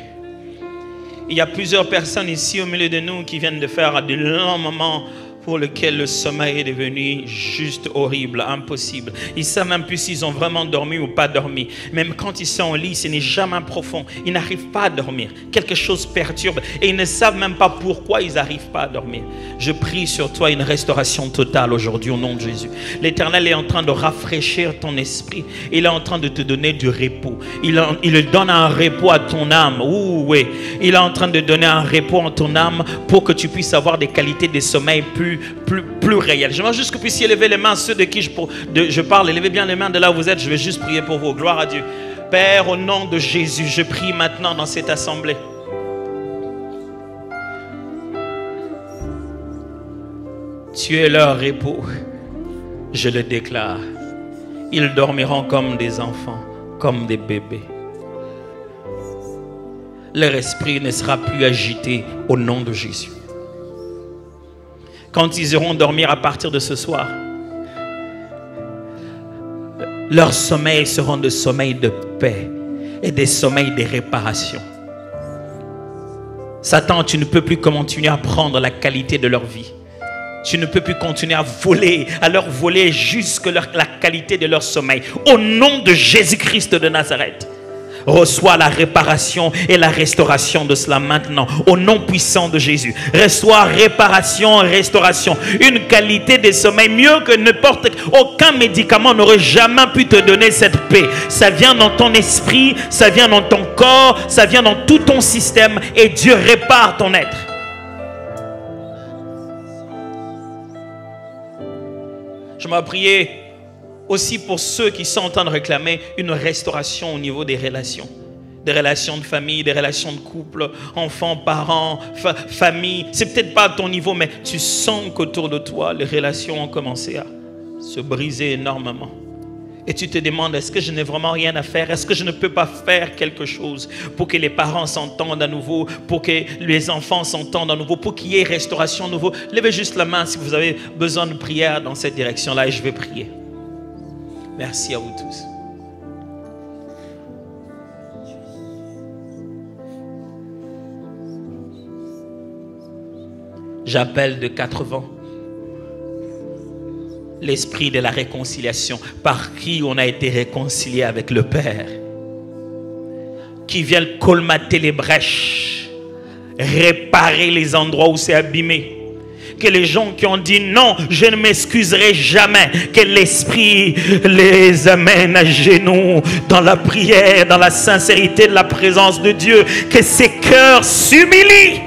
Il y a plusieurs personnes ici au milieu de nous qui viennent de faire de longs moments pour lesquels le sommeil est devenu juste horrible, impossible. Ils ne savent même plus s'ils ont vraiment dormi ou pas dormi. Même quand ils sont au lit, ce n'est jamais profond. Ils n'arrivent pas à dormir. Quelque chose perturbe et ils ne savent même pas pourquoi ils n'arrivent pas à dormir. Je prie sur toi une restauration totale aujourd'hui au nom de Jésus. L'Éternel est en train de rafraîchir ton esprit. Il est en train de te donner du repos. Il donne un repos à ton âme. Ouh, oui. Il est en train de donner un repos à ton âme pour que tu puisses avoir des qualités de sommeil plus réelles. J'aimerais juste que vous puissiez lever les mains, ceux de qui je parle. Levez bien les mains de là où vous êtes. Je vais juste prier pour vous. Gloire à Dieu. Père, au nom de Jésus, je prie maintenant dans cette assemblée. Tu es leur repos. Je le déclare. Ils dormiront comme des enfants, comme des bébés. Leur esprit ne sera plus agité au nom de Jésus. Quand ils iront dormir à partir de ce soir, leurs sommeils seront des sommeils de paix et des sommeils de réparation. Satan, tu ne peux plus continuer à prendre la qualité de leur vie. Tu ne peux plus continuer à leur voler jusque la qualité de leur sommeil. Au nom de Jésus-Christ de Nazareth, reçois la réparation et la restauration de cela maintenant. Au nom puissant de Jésus. Reçois réparation et restauration. Une qualité de sommeil mieux que aucun médicament n'aurait jamais pu te donner cette paix. Ça vient dans ton esprit, ça vient dans ton corps, ça vient dans tout ton système et Dieu répare ton être. Je m'ai prié Aussi pour ceux qui sont en train de réclamer une restauration au niveau des relations. Des relations de famille, des relations de couple, enfants, parents, famille. C'est peut-être pas à ton niveau, mais tu sens qu'autour de toi, les relations ont commencé à se briser énormément. Et tu te demandes, est-ce que je n'ai vraiment rien à faire? Est-ce que je ne peux pas faire quelque chose pour que les parents s'entendent à nouveau, pour que les enfants s'entendent à nouveau, pour qu'il y ait restauration à nouveau? Levez juste la main si vous avez besoin de prière dans cette direction-là et je vais prier. Merci à vous tous. J'appelle de 4 vents l'esprit de la réconciliation, par qui on a été réconcilié avec le Père, qui vient colmater les brèches, réparer les endroits où c'est abîmé. Que les gens qui ont dit non, je ne m'excuserai jamais, que l'Esprit les amène à genoux dans la prière, dans la sincérité de la présence de Dieu, que ces cœurs s'humilient.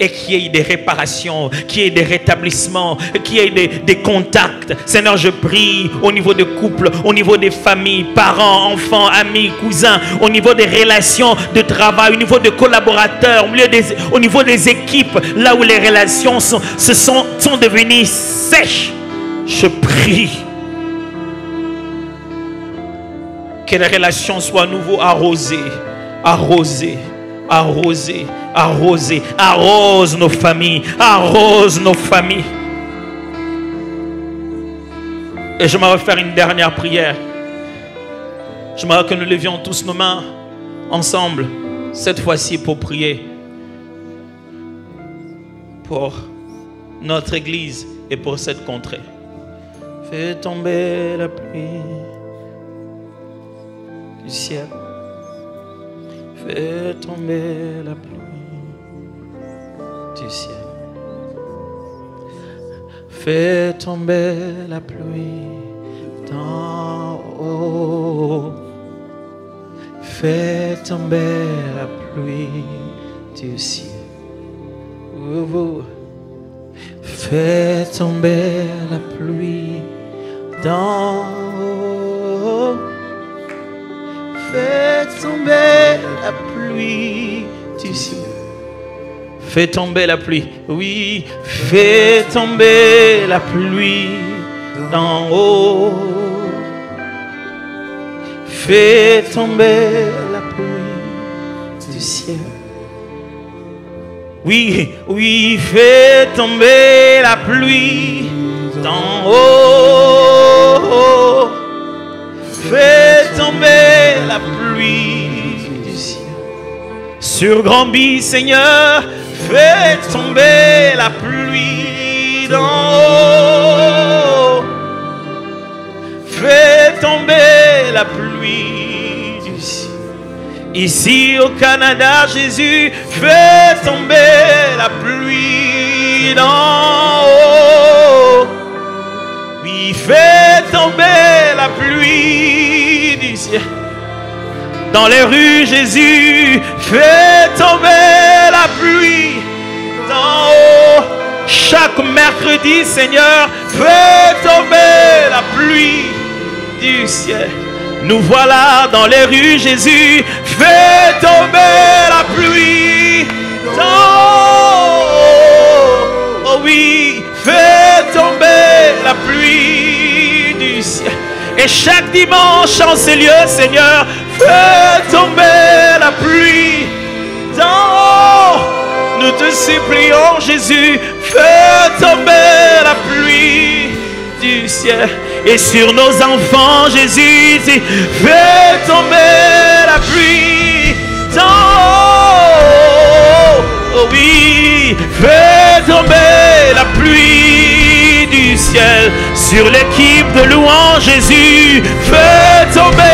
Et qu'il y ait des réparations, qu'il y ait des rétablissements, qu'il y ait des contacts. Seigneur, je prie au niveau des couples, au niveau des familles, parents, enfants, amis, cousins, au niveau des relations de travail, au niveau des collaborateurs, au niveau des équipes, là où les relations sont devenues sèches. Je prie que les relations soient à nouveau arrosées, arrosées, arrosées. Arroser, arrose nos familles, arrose nos familles. Et j'aimerais faire une dernière prière. J'aimerais que nous levions tous nos mains ensemble, cette fois-ci pour prier pour notre église et pour cette contrée. Fais tomber la pluie du ciel. Fais tomber la pluie du ciel. Fais tomber la pluie d'en haut. Fais tomber la pluie du ciel. Fais tomber la pluie d'en haut. Fais tomber la pluie du ciel. Fais tomber la pluie, oui, fais tomber la pluie d'en haut. Fais tomber la pluie du ciel. Oui, oui, fais tomber la pluie d'en haut. Fais tomber la pluie du ciel. Sur Granby, Seigneur, fais tomber la pluie d'en haut. Fais tomber la pluie du ciel. Ici au Canada, Jésus, fais tomber la pluie d'en haut. Oui, fais tomber la pluie du ciel. Dans les rues, Jésus, fais tomber la pluie d'en haut. Chaque mercredi, Seigneur, fais tomber la pluie du ciel. Nous voilà dans les rues, Jésus, fais tomber la pluie d'en haut. Oh oui, fais tomber la pluie du ciel. Et chaque dimanche en ces lieux, Seigneur, fais tomber la pluie d'en haut. Nous te supplions, Jésus, fais tomber la pluie du ciel. Et sur nos enfants, Jésus, fais tomber la pluie d'en haut. Oh oui, fais tomber la pluie du ciel. Sur l'équipe de louange, Jésus, fais tomber